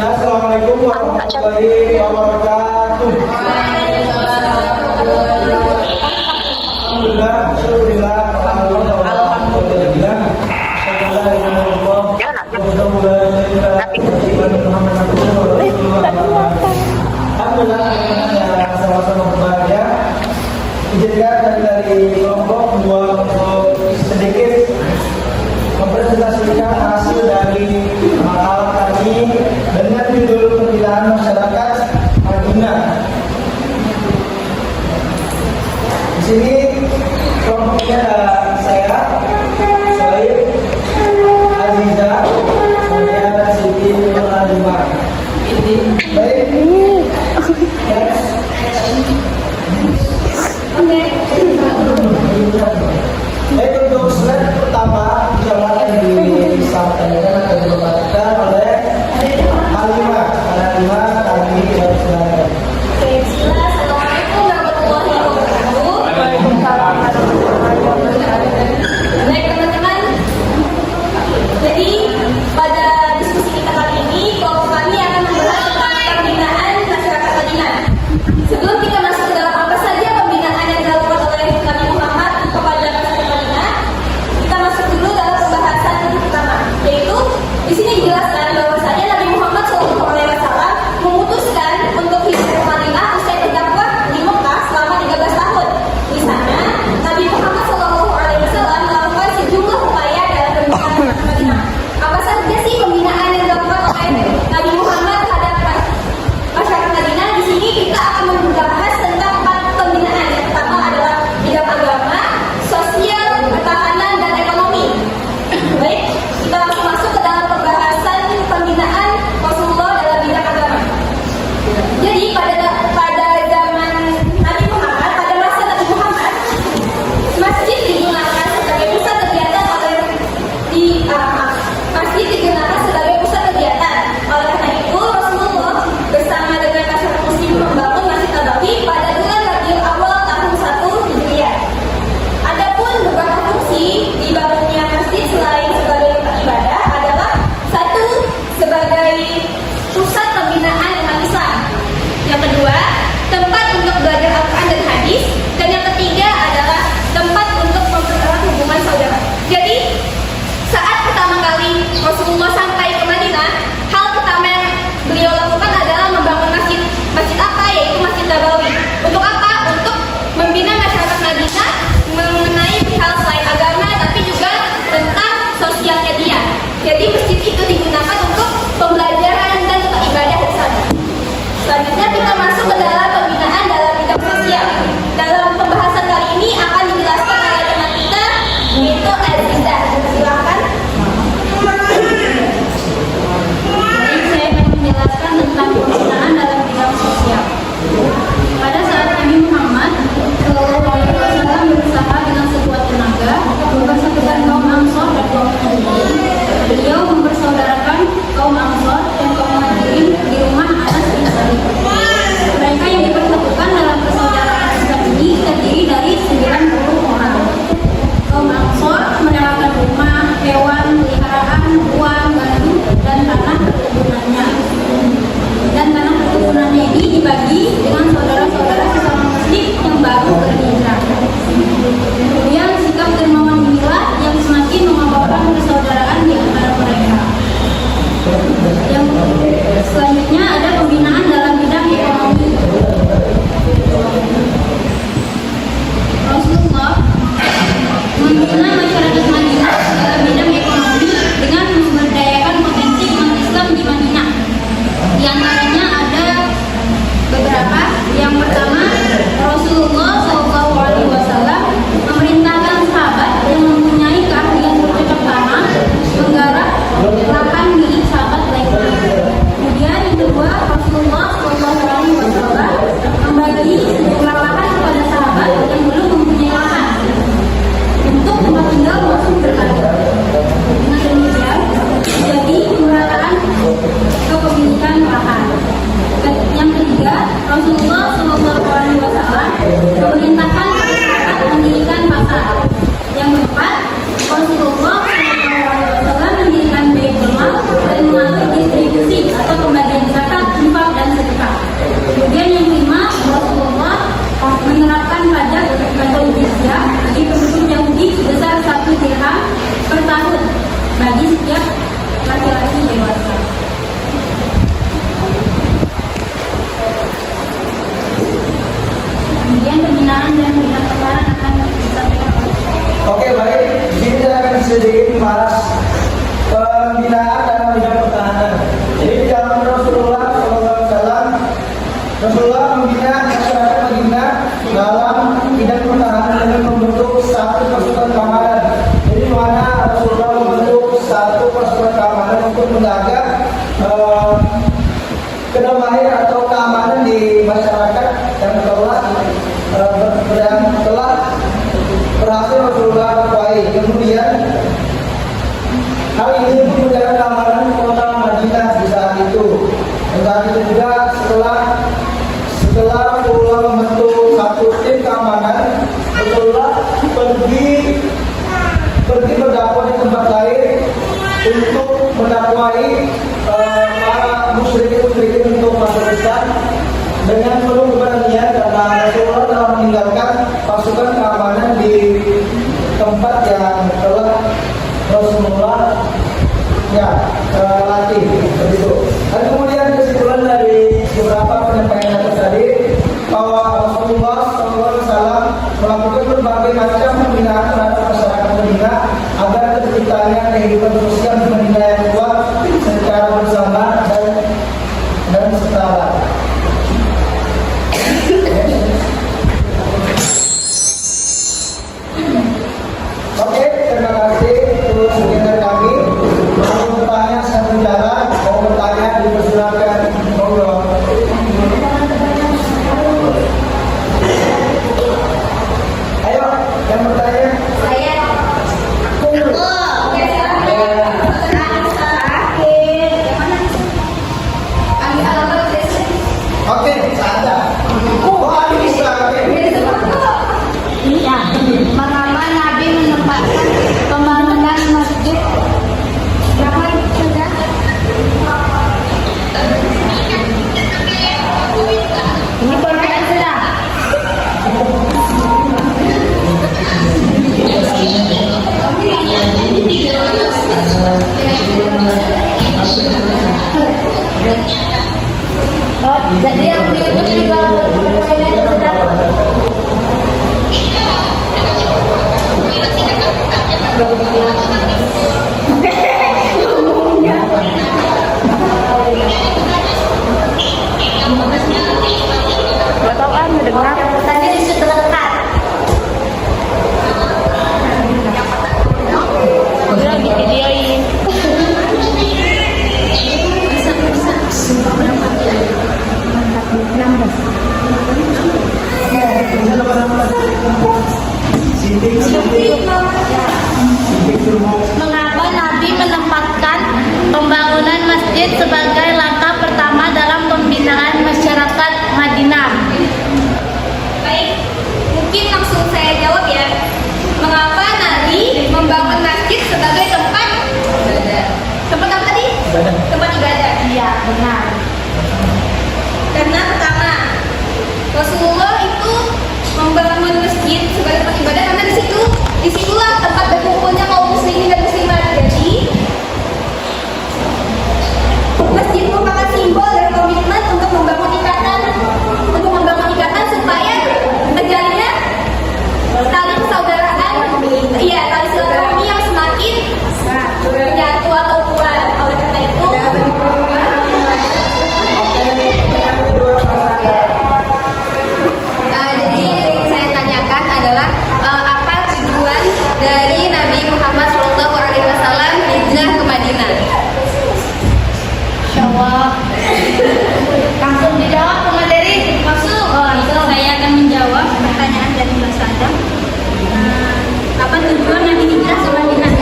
Bismillah. Assalamualaikum warahmatullahi wabarakatuh. Alhamdulillah, alhamdulillah, alhamdulillah. Alhamdulillah, sama-sama berbahagia. Izinkan dari kelompok dua untuk sedikit mempresentasikan hasil dari makalah kami dengan judul Pembinaan Masyarakat Aguna. Di sini kelompoknya ada saya, Soib, Aziza, kemudian Siti Nurhaliza. Baik. Baik, untuk slide pertama akan disampaikan atau dibacakan oleh Halimah. Kami silakan. Assalamualaikum warahmatullahi wabarakatuh. Waalaikumsalam warahmatullahi wabarakatuh. Oke, baik. Di sini saya akan sedikit bahas pembinaan dalam bidang pertahanan. Jadi di dalam Rasulullah SAW, Rasulullah membina masyarakat Madinah dalam bidang pertahanan dengan membentuk satu pasukan keamanan. Jadi mana Rasulullah membentuk satu pasukan keamanan untuk menjaga kedamaian atau keamanan di masyarakat yang telah berhasil Rasulullah lakukan. Kemudian hal ini pun menjaga keamanan kota Madinah di saat itu. Dan saat itu juga setelah Rasulullah membentuk satu tim keamanan, Rasulullah pergi berdakwah di tempat lain untuk mendakwai para musyrikin untuk masuk Islam dengan penuh keberanian, karena Rasulullah telah meninggalkan pasukan keamanan di tempat yang telah Rasulullah latih begitu. Dan kemudian kesimpulan dari beberapa penyampaian yang tadi bahwa Rasulullah SAW melakukan berbagai macam pembinaan terhadap masyarakat Madinah agar terciptanya kehidupan sosial di Madinah yang kuat secara bersama dan setara. Oke, terima kasih untuk sekian dari kami. Mau bertanya saya berjalan, mau bertanya dipersilakan. Monggo. Ayo, yang bertanya. Saya. Oke, ada. Oh, ada bisa. Oke. Ya, mengapa Nabi menempatkan pembangunan masjid? Berapa sudah? Ini pertanyaan sudah. Oh, jadi yang berikut juga pertanyaan sudah. Gak tau kan, mendengar tadi di situ lekat. Udah di videoin. Mengapa Nabi menempatkan pembangunan masjid sebagai langkah pertama dalam pembinaan masyarakat Madinah? Baik, mungkin langsung saya jawab ya. Mengapa Nabi membangun masjid sebagai tempat apa tadi? Tempat ibadah. Iya, benar. Karena pertama, Rasulullah itu membangun masjid sebagai tempat ibadah karena disitulah tempat berkumpulnya kaum muslimin dan muslimat. Jadi masjid merupakan simbol dari komitmen untuk membangun ikatan supaya terjalinnya tali persaudaraan, tali silaturahmi yang semakin menyatu atau kuat. Oleh karena itu, jadi saya tanyakan adalah apa tujuan dari Nabi Muhammad SAW hijrah ke Madinah? Insyaallah. Langsung dijawab Bu Maderi. Langsung, saya akan menjawab pertanyaan dari Mbak Sadam. Apa tujuan Nabi hijrah ke Madinah?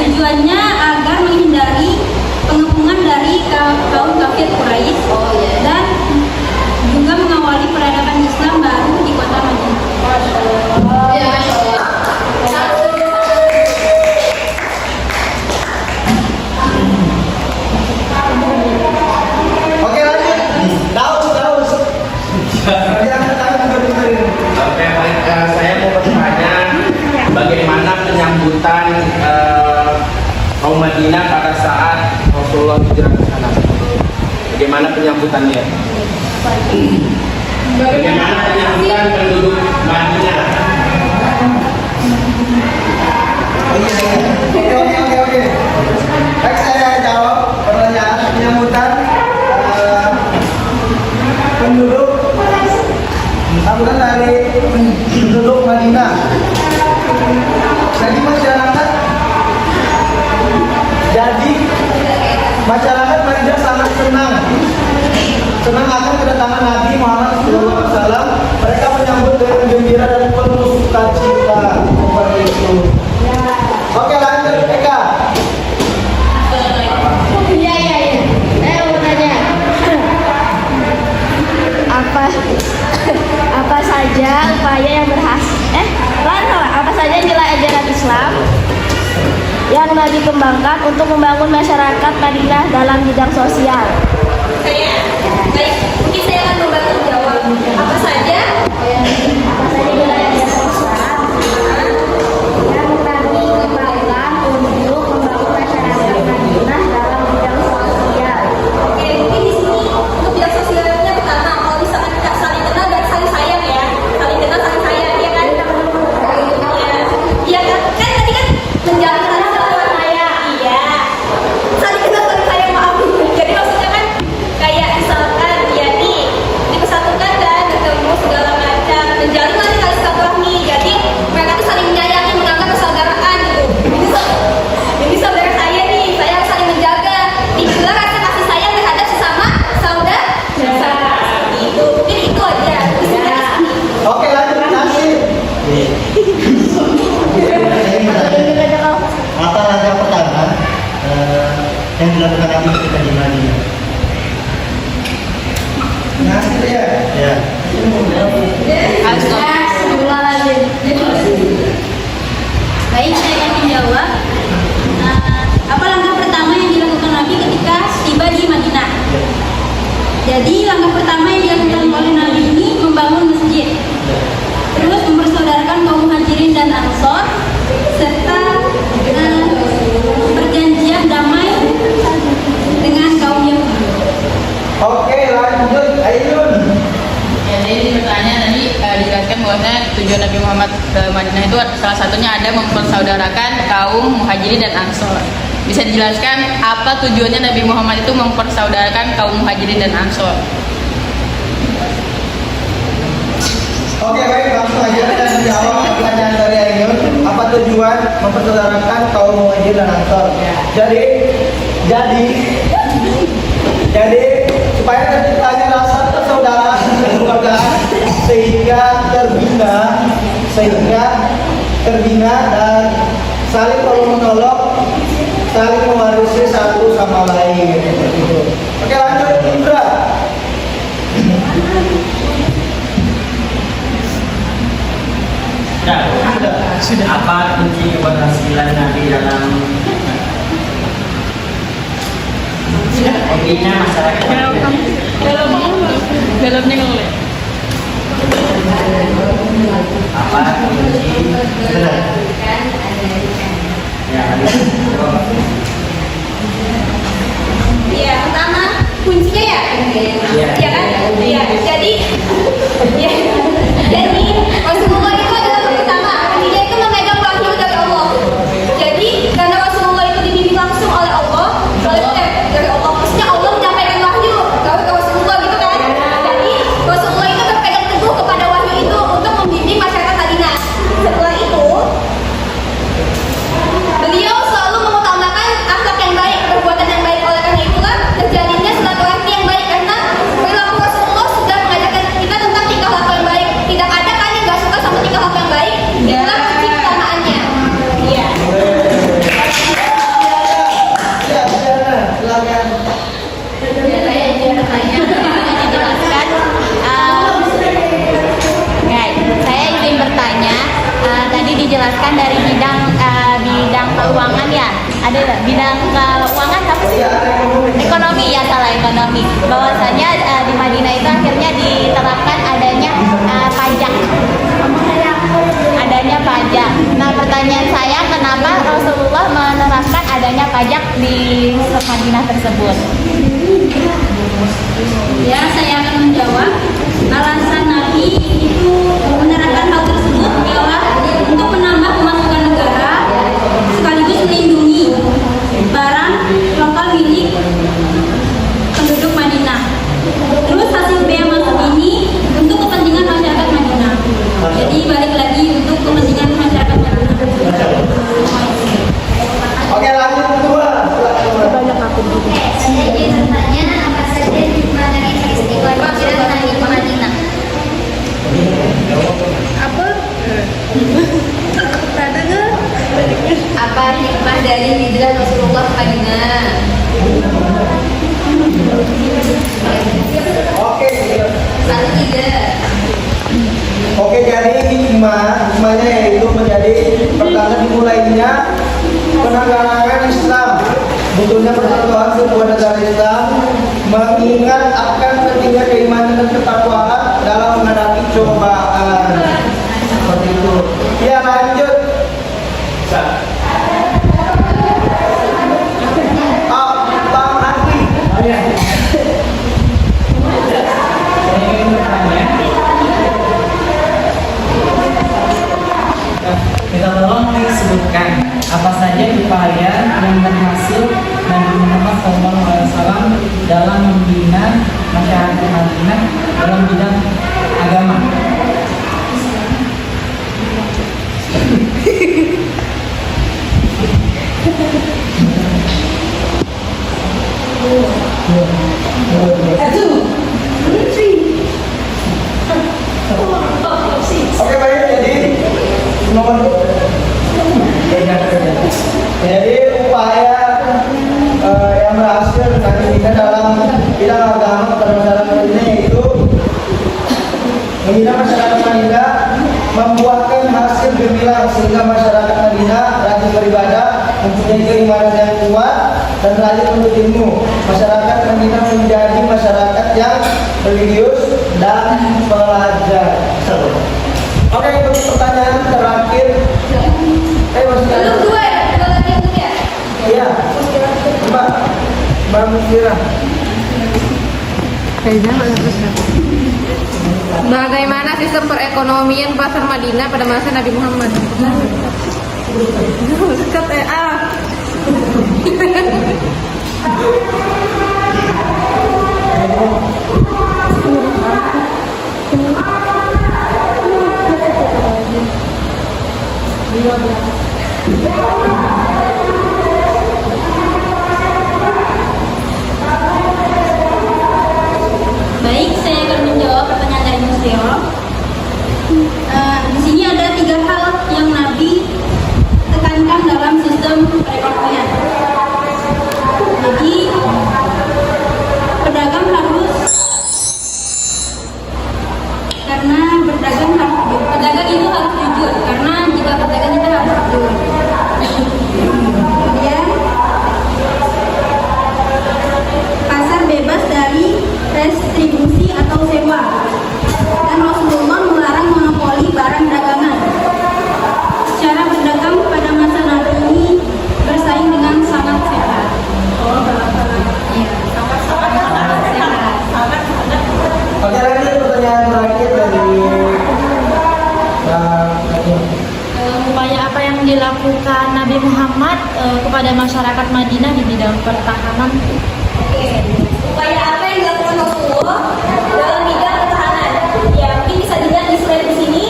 Tujuannya agar menghindari pengepungan dari kaum kafir Quraisy dan juga mengawali peradaban Islam baru di kota Madinah. Oke, lanjut. Daus. Oke, baik. Saya mau bertanya bagaimana penyambutan kaum Madinah pada saat Rasulullah hijrah ke sana. Bagaimana penyambutannya? Bagaimana penyambutan penduduk Madinah? sambutan dari penduduk Madinah. Masyarakat Madinah sangat senang akan kedatangan Nabi Muhammad SAW. Mereka menyambut dengan gembira dan penuh sukacita seperti itu. Oke, lanjut Eka. Iya. Saya mau tanya. Apa saja upaya yang berhasil? Apa saja nilai ajaran Islam yang Nabi kembangkan untuk membangun masyarakat Madinah dalam bidang sosial? Baik, mungkin saya akan membantu jawab. Apa saja? Apa saja nilai ajaran Islam yang Nabi kembangkan untuk membangun masyarakat Madinah dalam bidang sosial? Oke, mungkin di sini untuk bidang sosialnya pertama, kalau misalkan kita saling kenal dan saling sayang ya, saling kenal saling sayang, ya kan? Iya kan? Kan tadi kan menjaga iya, saling kenal saling sayang, maaf. Jadi maksudnya kan kayak misalkan ya nih dipersatukan dan ketemu segala macam, menjalin lagi tali silaturahmi. Jadi mereka tuh saling menyayangi, menganggap persaudaraan gitu. Ini saudara saya nih, saya harus saling menjaga. Dibilang rasa kasih sayang terhadap sesama saudara. Itu mungkin itu aja. Oke, lanjut nasi. Apa langkah pertama yang dilakukan Nabi ketika di Madinah? Nasi ya. Ya. Baik, saya akan menjawab. Apa langkah pertama yang dilakukan Nabi ketika tiba di Madinah? Jadi langkah pertama yang dilakukan oleh Nabi ini membangun masjid, terus mempersaudarakan kaum muhajirin dan ansor, serta perjanjian damai dengan kaum Yahudi. Oke, lanjut Ayun. Ya, jadi pertanyaan tadi dijelaskan bahwa tujuan Nabi Muhammad ke Madinah itu salah satunya ada mempersaudarakan kaum muhajirin dan ansor. Bisa dijelaskan apa tujuannya Nabi Muhammad itu mempersaudarakan kaum muhajirin dan ansor? Oke, baik, langsung aja kita jawab pertanyaan dari Ayun. Apa tujuan mempersaudarakan kaum muhajirin dan ansor? Jadi supaya terciptanya rasa persaudaraan dan kekeluargaan sehingga terbina dan saling tolong menolong, saling mewarisi satu sama lain seperti itu. Oke, lanjut Indra. Sudah. Apa kunci keberhasilan Nabi dalam membina masyarakat? Dalamnya ngeliat. Apa kunci? Ya, Iya, pertama kuncinya ya, ya kan? Iya, jadi Rasulullah itu adalah yang pertama. Dia itu memegang wahyu dari Allah. Jadi karena Rasulullah itu dibimbing langsung oleh Allah, dari Allah, maksudnya Allah menyampaikan wahyu ke Rasulullah gitu kan? Jadi Rasulullah itu berpegang teguh kepada wahyu itu untuk membimbing masyarakat Madinah. Setelah itu beliau selalu mengutamakan akhlak yang baik, perbuatan yang baik. Oleh karena itulah terjalinnya silaturahmi yang baik, karena perilaku Rasulullah sudah mengajarkan kita tentang tingkah laku yang baik. Tidak ada kan yang nggak suka sama tingkah laku yang baik. Itulah kunci keutamaannya. Iya. Silakan. Saya ingin bertanya, dijelaskan. Saya ingin bertanya. Tadi dijelaskan dari bidang keuangan ya. Ada bidang keuangan apa sih? Ekonomi ya, salah, ekonomi. Bahwasanya di Madinah itu akhirnya diterapkan adanya pajak. Adanya pajak. Nah, pertanyaan saya, kenapa Rasulullah menerapkan adanya pajak di Madinah tersebut? Ya, saya akan menjawab. Alasan Nabi itu menerapkan hal tersebut ialah untuk menambah pemasukan negara sekaligus melindungi barang lokal milik penduduk Madinah. Terus hasil bea masuk ini untuk kepentingan masyarakat Madinah. dari hijrah Rasulullah ke Madinah. Oke. 1, 3. Oke, jadi hikmahnya yaitu menjadi pertama dimulainya penanggalangan Islam, butuhnya persatuan sebuah negara Islam, mengingat akan pentingnya keimanan dan ketakwaan dalam menghadapi cobaan. Seperti itu. Ya, lanjut. Bang Hadi. Saya ingin bertanya, kita tolong disebutkan apa saja upaya yang berhasil Nabi Muhammad SAW dalam membina masyarakat Madinah dalam bidang agama. Oke, baik. Jadi upaya yang berhasil nanti kita dalam bidang agama pada masyarakat ini yaitu membina masyarakat Madinah, membuahkan hasil gemilang sehingga masyarakat Madinah rajin beribadah, mempunyai keimanan yang kuat dan rajin menuntut ilmu. Masyarakat Madinah menjadi masyarakat yang religius dan pelajar. Oke, untuk pertanyaan terakhir. Masih ada? Belum 2 ya? Ada lagi yang ya? Iya. Mbak Musyirah. Bagaimana sistem perekonomian pasar Madinah pada masa Nabi Muhammad? Dekat Baik, saya akan menjawab pertanyaan dari Musio. Di sini ada 3 hal yang Nabi tekankan dalam sistem perekonomian. Jadi pedagang harus, karena pedagang itu harus jujur, karena jika pedagang itu harus jujur. Kemudian pasar bebas dari restribusi atau sewa, dan Rasulullah melarang monopoli barang dagangan. Cara berdagang pada masa Nabi ini bersaing dengan sangat sehat. Iya, sangat sehat. Oke, lagi pertanyaan terakhir dari Upaya apa yang dilakukan Nabi Muhammad kepada masyarakat Madinah di bidang pertahanan? Oke, upaya apa yang dilakukan Rasulullah dalam bidang pertahanan? Ya, mungkin bisa dilihat di slide di sini.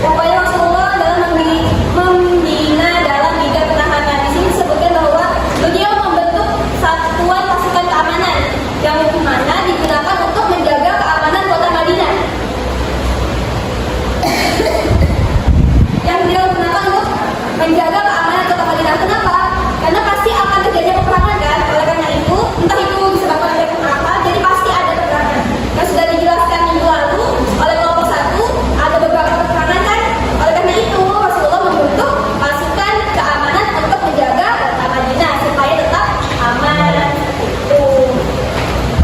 Upaya Rasulullah dalam membina dalam bidang pertahanan. Di sini disebutkan bahwa beliau membentuk satuan pasukan keamanan yang mana digunakan untuk menjaga keamanan kota Madinah. Yang beliau gunakan untuk menjaga keamanan kota Madinah. Kenapa? Karena pasti akan terjadi peperangan kan. Oleh karena itu, entah itu disebabkan oleh apa, jadi pasti ada peperangan. Yang sudah dijelaskan minggu lalu oleh kelompok 1, ada beberapa peperangan kan. Oleh karena itu, Rasulullah membentuk pasukan keamanan untuk menjaga kota Madinah supaya tetap aman.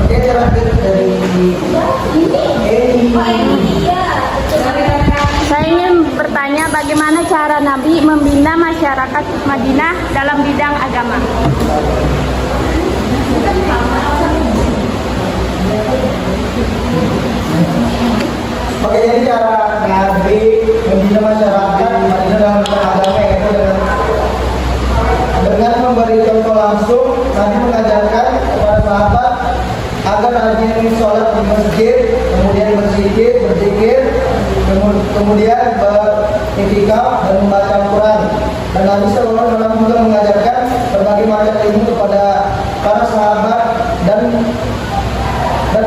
Oke, terakhir dari Ini ya. Saya ingin bertanya bagaimana cara Nabi membina masyarakat Madinah dalam bidang agama. Oke, jadi cara Nabi membina masyarakat Madinah dalam bidang agama yaitu dengan memberi contoh langsung. Nabi mengajarkan kepada sahabat agar rajin sholat di masjid, kemudian berzikir, kemudian beriktikaf dan membaca Al-Quran. Dan Nabi Sallallahu Alaihi Wasallam juga mengajarkan berbagai macam ilmu kepada para sahabat dan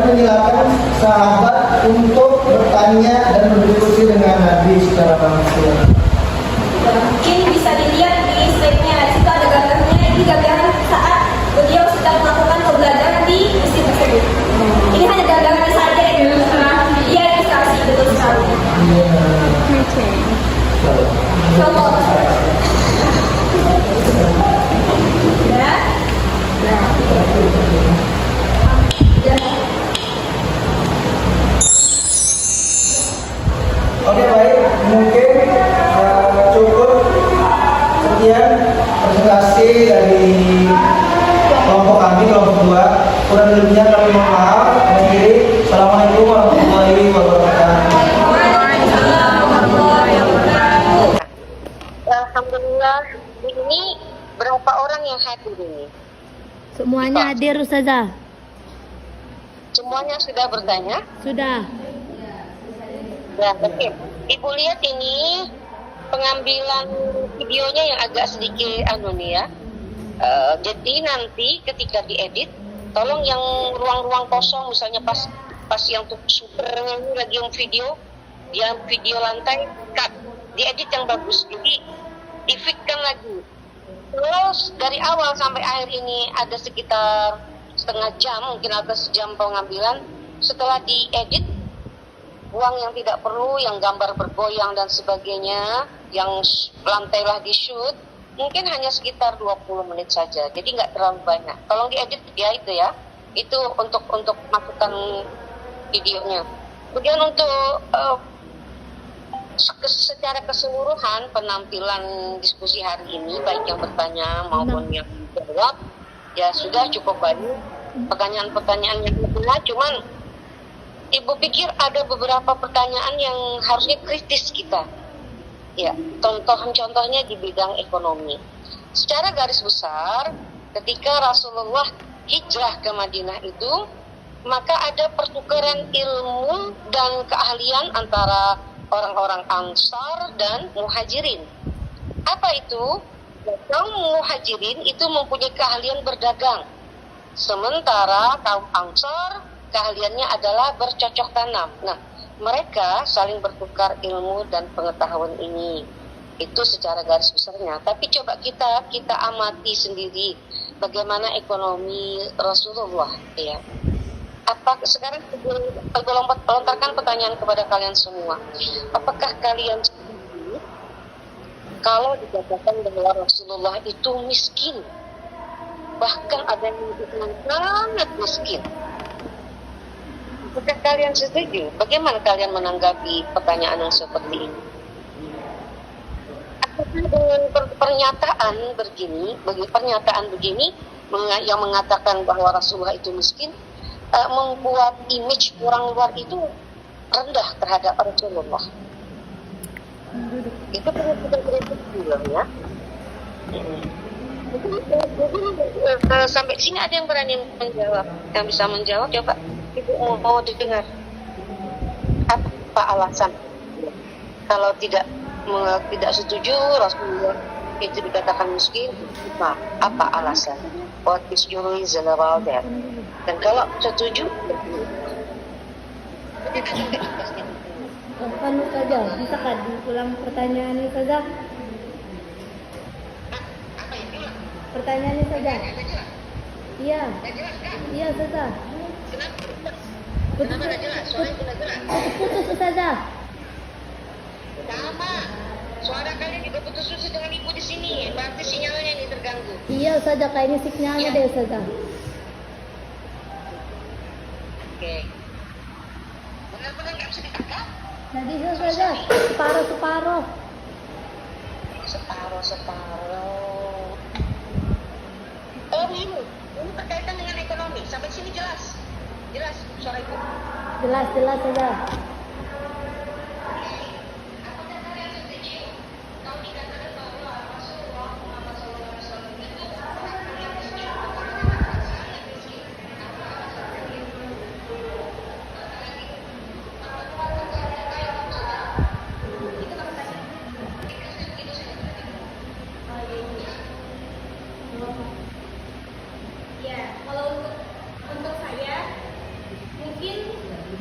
menyilakan sahabat untuk bertanya dan berdiskusi dengan Nabi secara langsung. Mungkin bisa dilihat di slide-nya. Di situ ada gambar Contoh. Ya. Oke baik, mungkin cukup sekian presentasi dari kelompok kami, kelompok 2. Kurang lebihnya kami mohon maaf. Akhiri, Assalamualaikum warahmatullahi wabarakatuh. Alhamdulillah, ini berapa orang yang hadir ini? Semuanya hadir Ustazah. Semuanya sudah bertanya? Sudah. Ya, oke. Ibu lihat ini pengambilan videonya yang agak sedikit ya. Jadi nanti ketika diedit, tolong yang ruang-ruang kosong, misalnya pas yang super ini lagi yang video lantai, cut, diedit yang bagus. Jadi di-fitkan lagi. Terus dari awal sampai akhir ini ada sekitar setengah jam, mungkin agak sejam pengambilan. Setelah diedit, buang yang tidak perlu, yang gambar bergoyang dan sebagainya, yang lantailah di shoot, mungkin hanya sekitar 20 menit saja, jadi nggak terlalu banyak. Tolong diedit ya itu untuk masukan videonya. Kemudian untuk secara keseluruhan penampilan diskusi hari ini, baik yang bertanya maupun yang menjawab, ya sudah cukup banyak pertanyaan-pertanyaan yang benar, cuman Ibu pikir ada beberapa pertanyaan yang harusnya kritis kita. Ya, contohnya di bidang ekonomi. Secara garis besar, ketika Rasulullah hijrah ke Madinah itu, maka ada pertukaran ilmu dan keahlian antara orang-orang Ansar dan Muhajirin. Apa itu? Kaum Muhajirin itu mempunyai keahlian berdagang. Sementara kaum Ansar keahliannya adalah bercocok tanam. Nah, mereka saling bertukar ilmu dan pengetahuan ini. Itu secara garis besarnya. Tapi coba kita amati sendiri bagaimana ekonomi Rasulullah, ya. Sekarang lontarkan pertanyaan kepada kalian semua. Apakah kalian setuju kalau dikatakan bahwa Rasulullah itu miskin? Bahkan ada yang menyebutkan sangat miskin. Apakah kalian setuju? Bagaimana kalian menanggapi pertanyaan yang seperti ini? Apakah dengan pernyataan begini yang mengatakan bahwa Rasulullah itu miskin, membuat image orang luar itu rendah terhadap Rasulullah? Itu perlu kita bilang ya. Sampai sini ada yang berani menjawab, yang bisa menjawab, coba Ibu mau didengar. Apa alasan kalau tidak setuju Rasulullah itu dikatakan miskin? Apa alasan? What is your reason about that? Dan kalau setuju, Kan saja, bisa kan diulang pertanyaannya saja? Pertanyaannya saja. Iya. Iya saja. kenapa nggak jelas? Soalnya tidak jelas. Putus saja. Sama. Suara kalian juga putus-putus dengan ibu di sini. Berarti sinyalnya ini terganggu. Iya saja, kayaknya sinyalnya deh saja. Oke. Benar-benar nggak bisa ditangkap? Jadi saja, separuh-separuh. Separuh. Oh ini berkaitan dengan ekonomi. Sampai sini jelas. Jelas suara ibu. Jelas saja. Ya, kalau untuk saya mungkin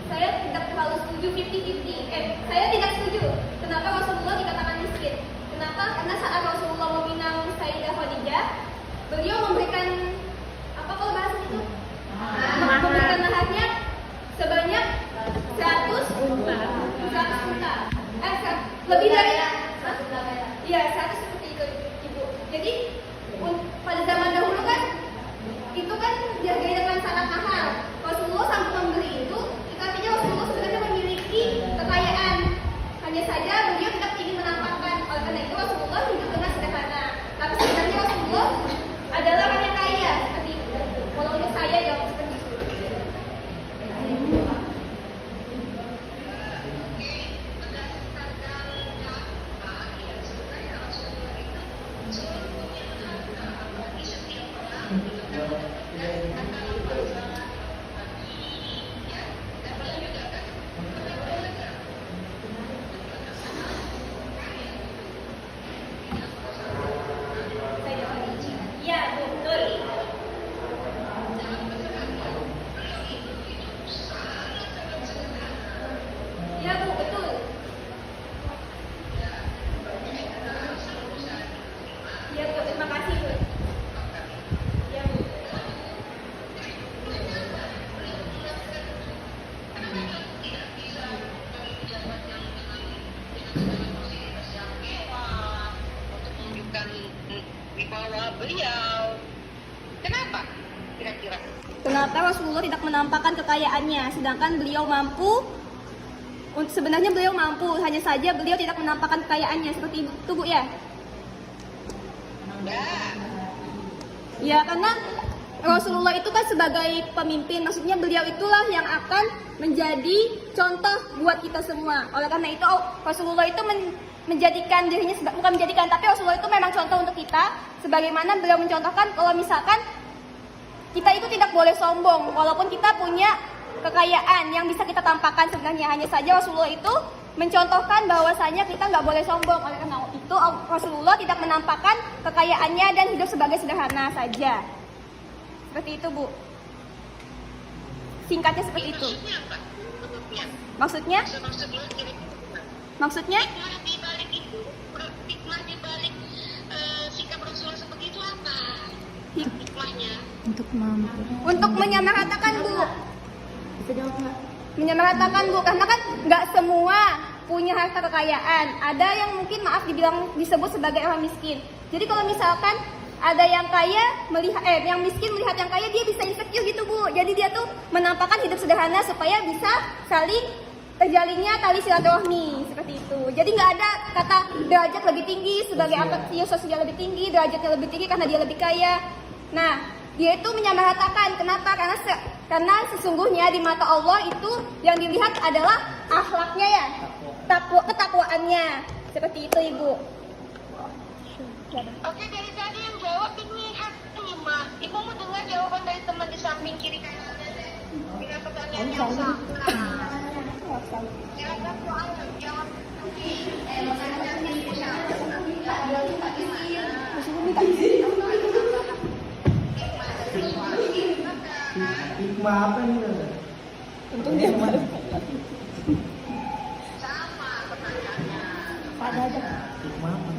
saya tidak terlalu setuju 50-50. Saya tidak setuju. Kenapa Rasulullah dikatakan miskin? Kenapa? Karena saat Rasulullah meminang Sayyidah Khadijah, beliau memberikan apa kalau bahasa itu? Memberikan maharnya sebanyak 100 unta. lebih dari iya 100 seperti itu ibu. Jadi pada zaman dahulu kan itu kan dihargai dengan sangat mahal. Rasulullah sampai membeli itu artinya Rasulullah sebenarnya memiliki kekayaan. Hanya saja beliau tidak ingin menampakkan. Oleh karena itu Rasulullah hidup dengan sederhana. Tapi sebenarnya Rasulullah adalah orang yang kaya seperti itu. Kalau untuk saya ya seperti itu. Iya, betul. Iya, Bu, betul. Iya, Bu, terima kasih, Bu. Iya, Bu. Untuk menunjukkan wibawa beliau. Kenapa? Kira-kira. Kenapa Rasulullah tidak menampakkan kekayaannya, sedangkan beliau mampu? Sebenarnya beliau mampu, hanya saja beliau tidak menampakkan kekayaannya seperti itu, Bu ya? Ya, karena Rasulullah itu kan sebagai pemimpin, maksudnya beliau itulah yang akan menjadi contoh buat kita semua. Oleh karena itu Rasulullah itu menjadikan dirinya, bukan menjadikan, tapi Rasulullah itu memang contoh untuk kita, sebagaimana beliau mencontohkan kalau misalkan kita itu tidak boleh sombong, walaupun kita punya kekayaan yang bisa kita tampakkan sebenarnya. Hanya saja Rasulullah itu mencontohkan bahwasanya kita nggak boleh sombong. Oleh karena itu Rasulullah tidak menampakkan kekayaannya dan hidup sebagai sederhana saja. Seperti itu, Bu. Singkatnya seperti itu. Maksudnya apa? Menurutnya? Maksudnya? Maksudnya kira-kira. Maksudnya? Hikmah di balik itu, hikmah di balik sikap Rasulullah seperti itu apa? Hikmahnya. Untuk menyamaratakan, Bu. Menyamaratakan, Bu, karena kan nggak semua punya harta kekayaan. Ada yang mungkin disebut sebagai orang miskin. Jadi kalau misalkan ada yang kaya yang miskin melihat yang kaya, dia bisa insecure gitu, Bu. Jadi dia tuh menampakkan hidup sederhana supaya bisa saling terjalinnya tali silaturahmi seperti itu. Jadi nggak ada kata derajat lebih tinggi sebagai sosial lebih tinggi, derajatnya lebih tinggi karena dia lebih kaya. Nah, dia itu menyamaratakan. Kenapa? Karena sesungguhnya di mata Allah itu yang dilihat adalah akhlaknya ya, ketakwaannya. Seperti itu, Ibu. Oke, dari tadi yang jawab ini Hatimah. Ibu mau dengar jawaban dari teman di samping kiri kanan dengan pertanyaan yang sama. Silakan soalnya jawab. Hikmah apa ini? Untung dia malu. Sama pertanyaannya. Hikmah apa?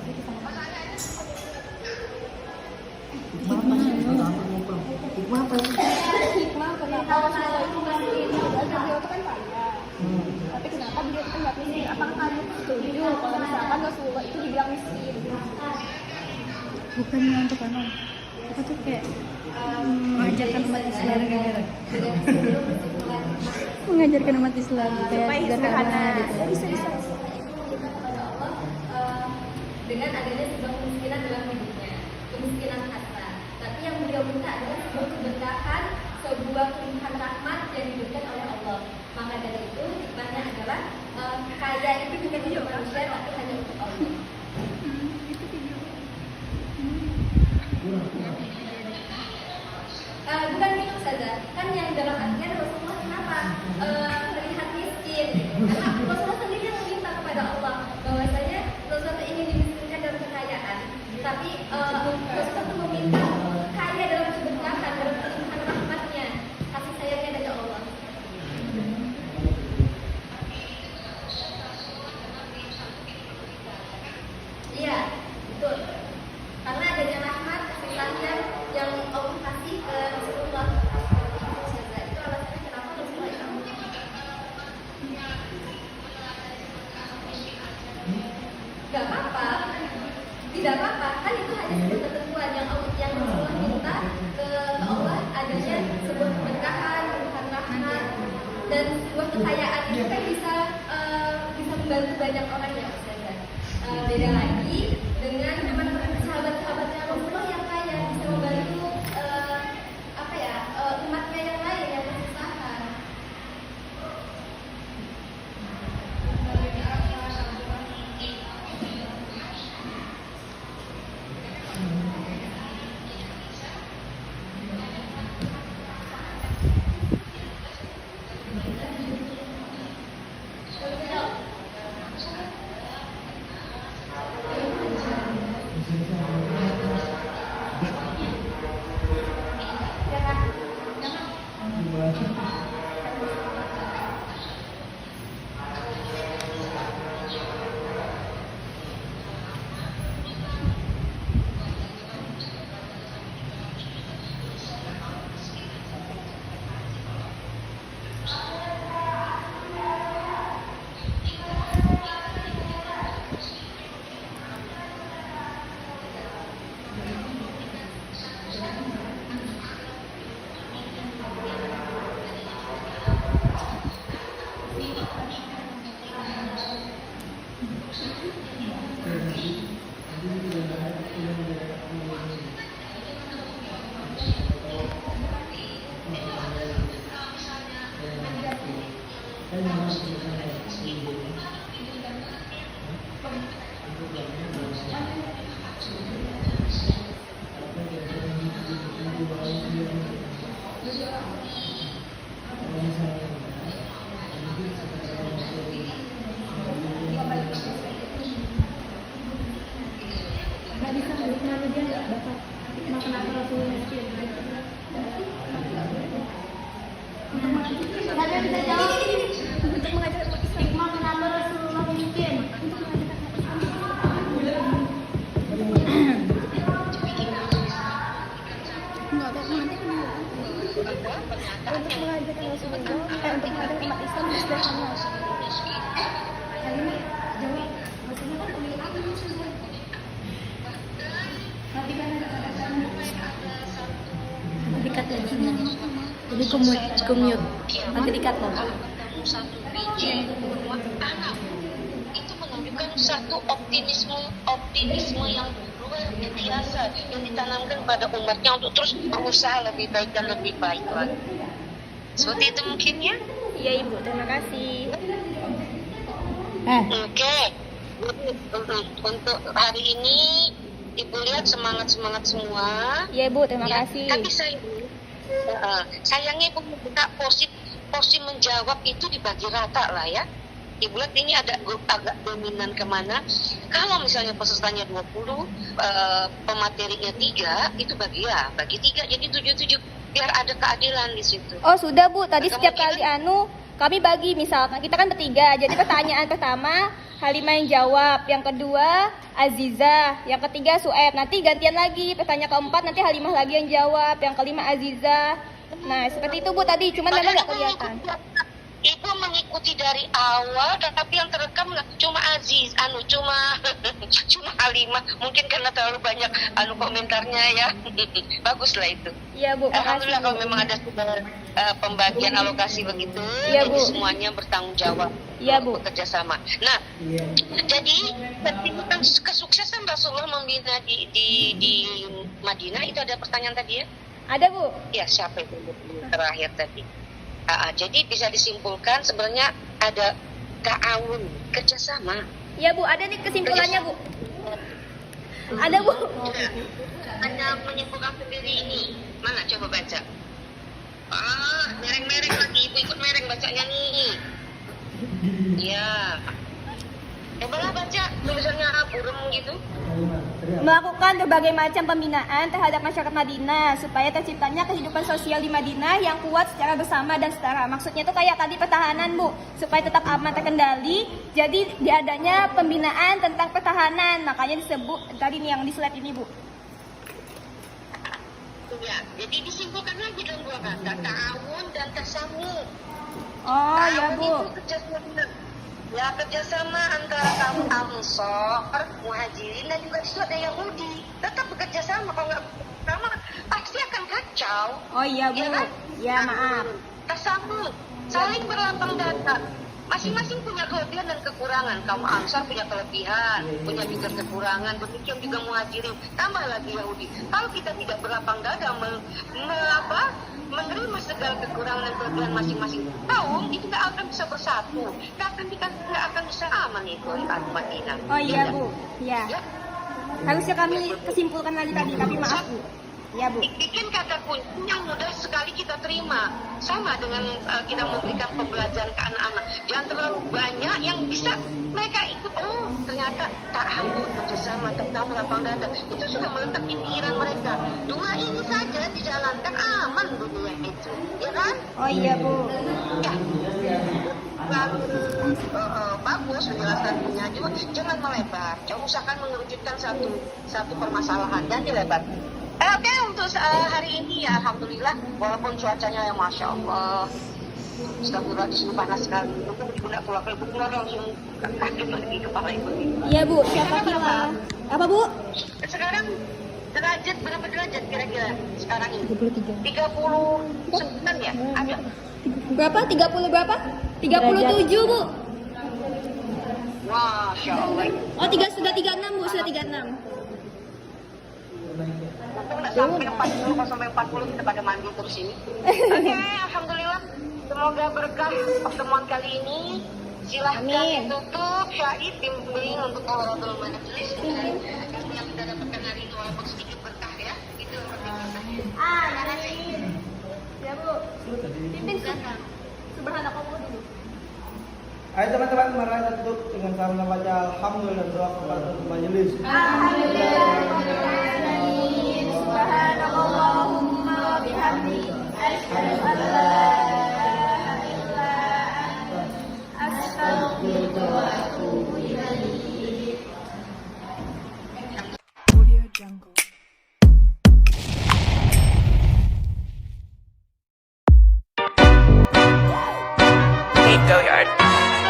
Hikmah apa? Hikmah kenapa Rasulullah itu miskin? Beliau itu kan kaya. Tapi kenapa beliau itu nggak miskin? Apakah kalian setuju kalau misalkan Rasulullah itu dibilang miskin? Bukannya untuk anak, kita tuh kayak mengajarkan umat Islam, mengajarkan umat Islam kayak sederhana gitu. Dengan adanya sebuah kemiskinan dalam hidupnya, kemiskinan harta. Tapi yang beliau minta adalah sebuah keberkahan, sebuah pilihan rahmat yang diberikan oleh Allah. Maka dari itu hikmahnya adalah kaya itu bukan untuk manusia, tapi hanya untuk Allah. Bukan gitu saja, kan yang dalam artian Rasulullah kenapa terlihat miskin? Karena Rasulullah sendiri yang meminta kepada Allah bahwasanya Rasulullah ingin dimiskinkan dalam kekayaan, tapi Rasulullah itu meminta kaya dalam keberkahan, dalam pelimpahan rahmatnya, kasih sayangnya dari Allah. Iya, betul. Karena adanya rahmat, kasih sayang yang Allah kasih ke Rasulullah. Itu alasannya kenapa Rasulullah itu Gak apa-apa, tidak apa-apa, kan itu hanya sebuah ketentuan yang Rasulullah minta ke Allah adanya sebuah keberkahan, keberkahan rahmat, dan sebuah kekayaan itu kan bisa membantu banyak orang ya Ustazah. Beda lagi dengan sahabat-sahabatnya Rasulullah yang kaya bisa membantu umatnya yang lain yang kesusahan. Kalian bisa jawab untuk mengajar hikmah kenapa Rasulullah memimpin? Untuk mengajarkan Rasulullah, untuk mengajarkan umat Islam sederhana. Kalimat jawab, maksudnya kan pemilik apa maksudnya? Nanti kan ada dikat lagi nih. Jadi commute. Nanti dikat loh. Satu biji buat anak itu menunjukkan satu optimisme yang luar biasa yang ditanamkan pada umatnya untuk terus berusaha lebih baik dan lebih baik lagi. Seperti itu mungkin ya? Iya Ibu, terima kasih. Oke. Untuk hari ini Ibu lihat semangat semua. Iya Ibu, terima Ya, kasih. tapi sayangnya Ibu minta porsi menjawab itu dibagi rata lah ya. Ibu lihat ini ada grup agak dominan kemana. Kalau misalnya pesertanya 20, pematerinya 3, itu bagi 3 jadi 7 biar ada keadilan di situ. Oh sudah Bu, tadi Kamu setiap kira- kali kami bagi misalkan kita kan bertiga. Jadi pertanyaan pertama Halimah yang jawab, yang kedua Aziza, yang ketiga Sueb. Nanti gantian lagi, pertanyaan keempat nanti Halimah lagi yang jawab, yang kelima Aziza. Nah seperti itu Bu tadi, cuman memang nggak kelihatan. Ibu mengikuti dari awal, tapi yang terekam cuma Aziz, cuma Halimah. Mungkin karena terlalu banyak komentarnya ya. Baguslah itu. Iya Bu, Alhamdulillah makasih. kalau memang ada pembagian alokasi begitu, Iya, jadi Bu. semuanya bertanggung jawab, Iya, Bu. bekerja sama. Nah, jadi tentang kesuksesan Rasulullah membina di Madinah itu ada pertanyaan tadi ya? Ada Bu. Ya siapa itu terakhir tadi? Jadi bisa disimpulkan sebenarnya ada ta'awun, kerjasama. Iya Bu, ada nih kesimpulannya Bu. Ada Bu. Hanya menyimpulkan sendiri ini. Mana coba baca? Mereng-mereng lagi, Ibu ikut mereng bacanya nih. Iya. Cobalah baca tulisannya burem gitu. Melakukan berbagai macam pembinaan terhadap masyarakat Madinah supaya terciptanya kehidupan sosial di Madinah yang kuat secara bersama dan setara. Maksudnya itu kayak tadi pertahanan Bu, supaya tetap aman terkendali. Jadi diadanya pembinaan tentang pertahanan, makanya disebut tadi nih yang di slide ini Bu. Ya, jadi disimpulkan lagi dalam 2 kata, ta'awun dan tasamu. Oh ya Ta'awun Bu. itu kerjasama. Ya, kerjasama antara kaum Ansor, Muhajirin dan juga itu ada Yahudi. Tetap bekerja sama. Kalau nggak sama, pasti akan kacau. Oh iya Bu. Ya kan? Ya maaf. Tasabur, saling berlapang dada. Masing-masing punya kelebihan dan kekurangan. Kaum Ansar punya kelebihan, punya juga kekurangan. Demikian juga Muhajirin. Tambah lagi Yahudi. Kalau kita tidak berlapang dada menerima segala kekurangan dan kelebihan masing-masing kaum, itu nggak akan bisa bersatu. Nggak akan bisa aman itu di Madinah. Oh iya Ya. Bu. Ya. Ya. Harusnya kami kesimpulkan lagi tadi, tapi maaf Bu. Ya Bu. Bikin kata kunci yang mudah sekali kita terima, sama dengan kita memberikan pembelajaran ke anak-anak. Jangan terlalu banyak yang bisa mereka ikut. Oh ternyata ta'awun bersama tentang lapang dada itu sudah meletak di pikiran mereka. Dua ini saja dijalankan aman dunia itu, ya kan? Oh iya Bu. Ya. Bagus penjelasannya, cuma jangan melebar. Jangan usahakan mengerucutkan satu permasalahan dan dilebar. Oke, untuk hari ini ya Alhamdulillah, walaupun cuacanya yang Masya Allah sudah di sini panas sekali. Mungkin ibu nak keluar langsung kaget lagi kepala ibu. Iya Bu, siapa kira? Apa Bu? Sekarang derajat berapa derajat kira-kira sekarang ini? 39 ya? Ada. Berapa? 30 berapa? 37 Bu. Masya Allah. Oh, sudah 36 Bu, sudah 36. Sampai 40 kita pada mandi terus ini. Oke, Alhamdulillah. Semoga berkah pertemuan kali ini. Silahkan ditutup syahid bimbing untuk Qaulul Majelis yang kita dapatkan hari ini walaupun sedikit berkah ya. Itu Ya Bu. Pimpin silakan. Subhanallah dulu. Ayo teman-teman, mari kita tutup dengan sama baca Alhamdulillah doa kepada majelis. Subhanallahumma wa bihamdi asyhadu an la ilaha illa anta astaghfiruka wa atubu ilaik.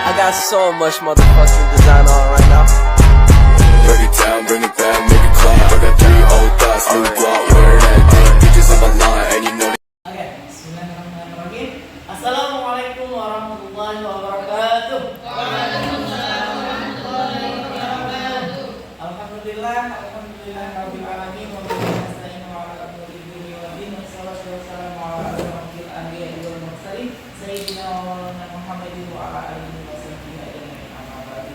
I got so much motherfucking design on right now. Break it down, bring it back, make it clap. I got 3 old thoughts, new block, wear that thing. Bitches on my line, and you know Oke, bismillahirrahmanirrahim. Assalamualaikum warahmatullahi wabarakatuh. Alhamdulillah, rabbil alamin, wa bihi nasta'inu ala umuri dunya wa din. Wassalatu wassalamu ala asyrofil anbiya'i wal mursalin, sayyidina wa maulana Muhammadin wa ala alihi wa sahbihi ajma'in. Amma ba'du.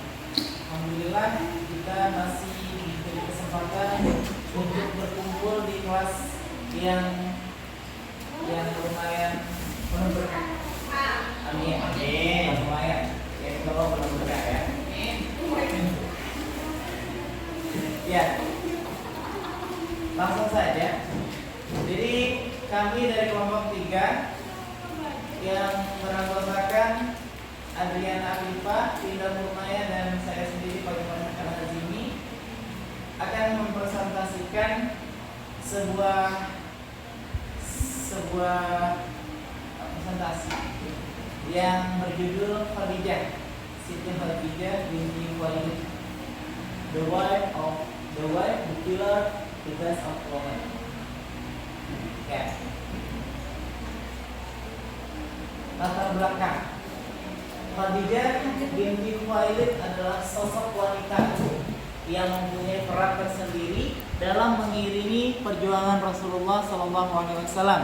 Alhamdulillah, kita masih diberi kesempatan untuk berkumpul di kelas yang lumayan penuh berkah. Amin. Amin. Lumayan. Ya, kalau penuh berkah ya. Ya. Langsung saja. Jadi kami dari kelompok 3 yang beranggotakan Adriana Afifah, Linda Murmaya dan saya sendiri Pak Iman Azimi akan mempresentasikan sebuah presentasi yang berjudul Khadijah, Siti Khadijah binti Khuwailid, the wife, the pillar, the best of women. Ya. Latar belakang Khadijah binti Khuwailid adalah sosok wanita yang mempunyai peran tersendiri dalam mengiringi perjuangan Rasulullah SAW.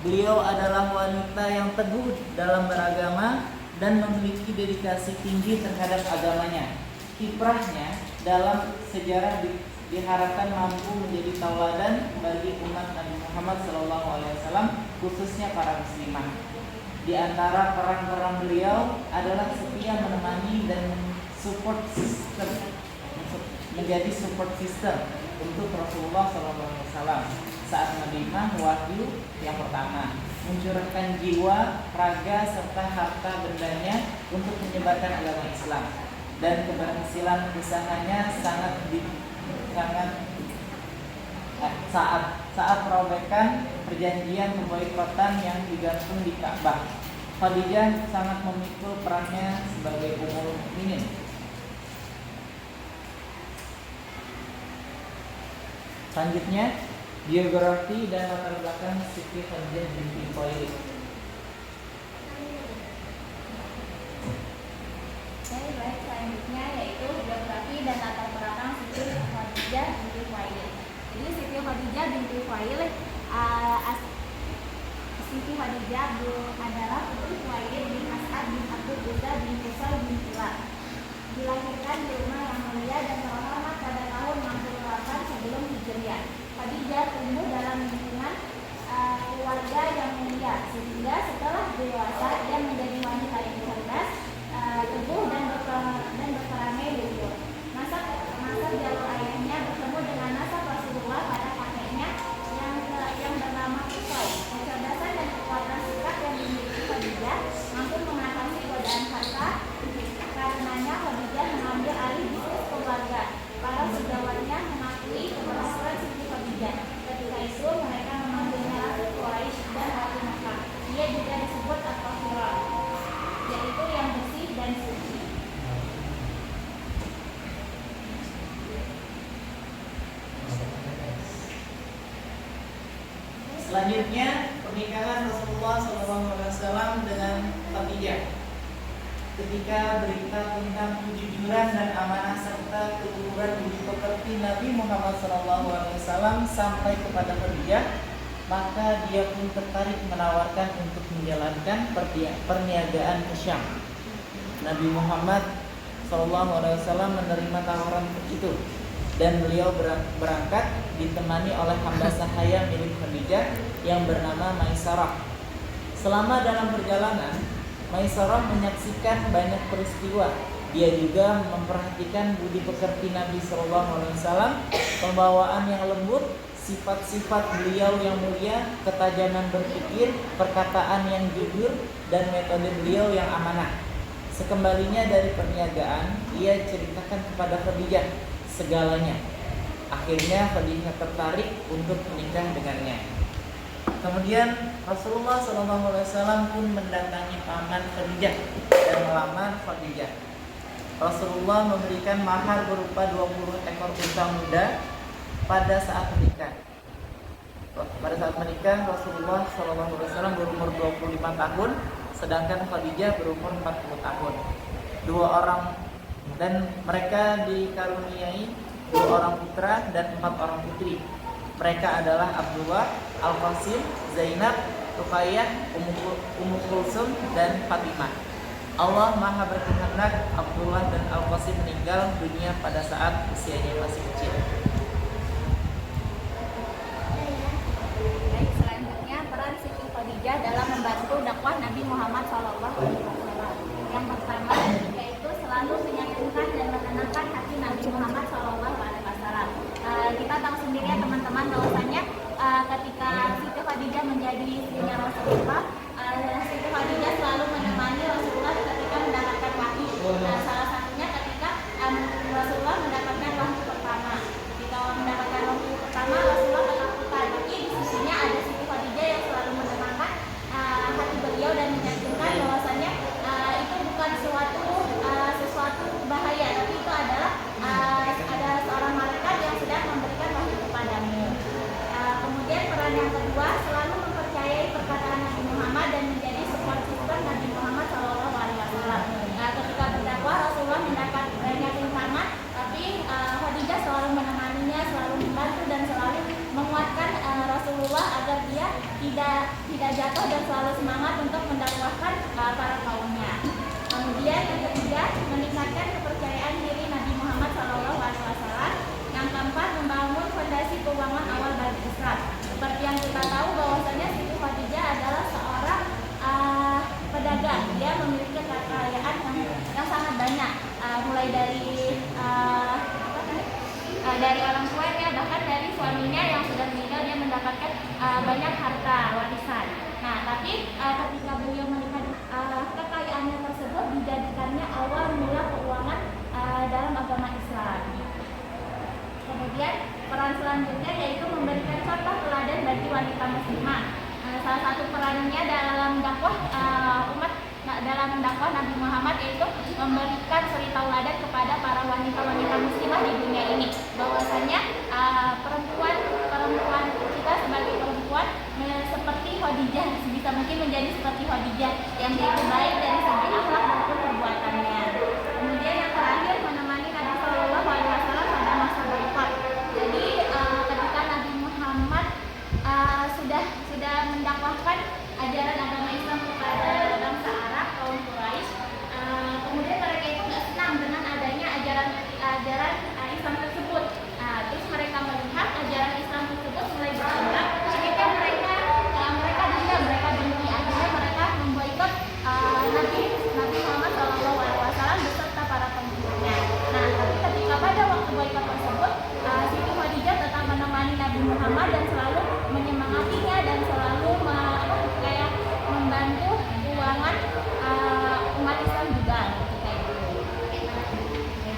Beliau adalah wanita yang teguh dalam beragama dan memiliki dedikasi tinggi terhadap agamanya. Kiprahnya dalam sejarah diharapkan mampu menjadi tauladan bagi umat Nabi Muhammad SAW, khususnya para muslimah. Di antara peran-peran beliau adalah setia menemani dan support system, menjadi support system untuk Rasulullah SAW saat menerima wahyu yang pertama, mencurahkan jiwa, raga serta harta bendanya untuk menyebarkan agama Islam, dan keberhasilan usahanya saat perobekan perjanjian pemboikotan yang digantung di Ka'bah. Khadijah sangat memikul perannya sebagai ummul mukminin. Selanjutnya, biografi dan latar belakang Siti Khadijah binti Khuwailid. Baik, selanjutnya yaitu biografi dan latar belakang Siti Khadijah binti Khuwailid. Jadi Siti Khadijah binti Khuwailid Siti Khadijah adalah putri Khuwailid bin As'ad bin Abdul Uzza bin Qusay bin Kilab. Dilahirkan di rumah yang mulia dan terhormat pada tahun 68 sebelum Hijriah. Khadijah tumbuh dalam lingkungan keluarga yang mulia, sehingga setelah dewasa ia menjadi wanita yang cerdas, teguh dan berperangai luhur. Masa jalur ayahnya bertemu dengan nasab Rasulullah pada kakeknya yang bernama Qusay. Kecerdasan dan kekuatan sikap yang dimiliki Khadijah mampu mengatasi godaan harta. Karenanya Khadijah mengambil alih bisnis keluarga. Para sejawatnya mengakui keberhasilan Siti Khadijah. Ketika itu mereka memanggilnya Ratu Quraisy dan Ratu Mekah. Ia juga disebut At-Tahirah, yaitu yang bersih dan suci. Selanjutnya, pernikahan Rasulullah SAW dengan Khadijah. Ketika berita tentang kejujuran dan amanah serta keturunan budi pekerti Nabi Muhammad SAW sampai kepada Khadijah, maka dia pun tertarik menawarkan untuk menjalankan perniagaan ke Syam. Nabi Muhammad SAW menerima tawaran itu dan beliau berangkat ditemani oleh hamba sahaya milik Khadijah yang bernama Maisarah. Selama dalam perjalanan, Maisarah menyaksikan banyak peristiwa. Dia juga memperhatikan budi pekerti Nabi SAW, pembawaan yang lembut, sifat-sifat beliau yang mulia, ketajaman berpikir, perkataan yang jujur, dan metode beliau yang amanah. Sekembalinya dari perniagaan, ia ceritakan kepada Khadijah segalanya. Akhirnya Khadijah tertarik untuk menikah dengannya. Kemudian Rasulullah SAW pun mendatangi paman Khadijah dan melamar Khadijah. Rasulullah memberikan mahar berupa 20 ekor unta muda pada saat menikah. Pada saat menikah Rasulullah SAW berumur 25 tahun, sedangkan Khadijah berumur 40 tahun. 2 orang, dan mereka dikaruniai 2 orang putra dan 4 orang putri. Mereka adalah Abdullah, Al-Qasim, Zainab, Ruqayyah, Ummu Kulsum, dan Fatimah. Allah Maha berkehendak Abdullah dan Al-Qasim meninggal dunia pada saat usianya masih kecil. Baik, selanjutnya peran Siti Khadijah dalam membantu dakwah Nabi Muhammad SAW. Yang pertama, yaitu selalu meyakinkan dan menenangkan hati Nabi Muhammad SAW. Kita tahu sendiri ya teman-teman bahwasanya ketika Siti Khadijah menjadi istrinya Rasulullah, Siti Khadijah selalu menemani Rasulullah ketika mendapatkan wahyu. Salah satunya ketika Rasulullah mendapatkan wahyu pertama. Ketika mendapatkan wahyu pertama, Rasulullah ketakutan. Tapi di sisinya ada Siti Khadijah yang selalu menenangkan hati beliau dan meyakinkan bahwasanya itu bukan sesuatu bahaya, tapi itu adalah ada seorang malaikat yang sedang memberikan wahyu kepadamu. Kemudian peran yang kedua, selalu mempercayai perkataan Nabi Muhammad dan menjadi support system Nabi Muhammad SAW. Ketika berdakwah, Rasulullah mendapat banyak rintangan, tapi Khadijah selalu menemaninya, selalu membantu dan selalu menguatkan Rasulullah agar dia tidak jatuh dan selalu semangat untuk mendakwahkan para kaumnya. Kemudian yang ketiga, meningkatkan kepercayaan diri Nabi Muhammad SAW. Yang keempat, membangun fondasi keuangan awal bagi Islam. Seperti yang kita tahu bahwasanya Siti Khadijah adalah seorang pedagang. Dia memiliki kekayaan yang sangat banyak, mulai dari orang tuanya, bahkan dari suaminya yang sudah meninggal, dia mendapatkan banyak harta warisan. Nah, tapi ketika beliau menikah, kekayaannya tersebut dijadikannya awal mula keuangan dalam agama Islam. Kemudian peran selanjutnya yaitu memberikan contoh teladan bagi wanita muslimah. Salah satu perannya dalam dakwah umat dalam mendakwah Nabi Muhammad, yaitu memberikan suri tauladan kepada para wanita-wanita muslimah di dunia ini, bahwasanya perempuan kita sebagai perempuan seperti Khadijah, sebisa mungkin menjadi seperti Khadijah yang yaitu baik dari segi akhlak maupun perbuatannya. Kemudian yang terakhir, menemani Nabi Shallallahu Alaihi Wasallam pada masa boykot. Jadi ketika Nabi Muhammad sudah mendakwahkan ajaran agama Islam kepada bangsa Arab, kaum Quraisy, kemudian mereka itu nggak senang dengan adanya ajaran Islam tersebut. Terus mereka melihat ajaran Islam tersebut mulai berkembang, akhirnya mereka benci, akhirnya mereka memboikot Nabi Muhammad SAW beserta para pengikutnya. Nah, tapi ketika pada waktu boikot tersebut, Siti Khadijah tetap menemani Nabi Muhammad dan selalu menyemangatinya dan selalu membantu keuangan umat Islam juga.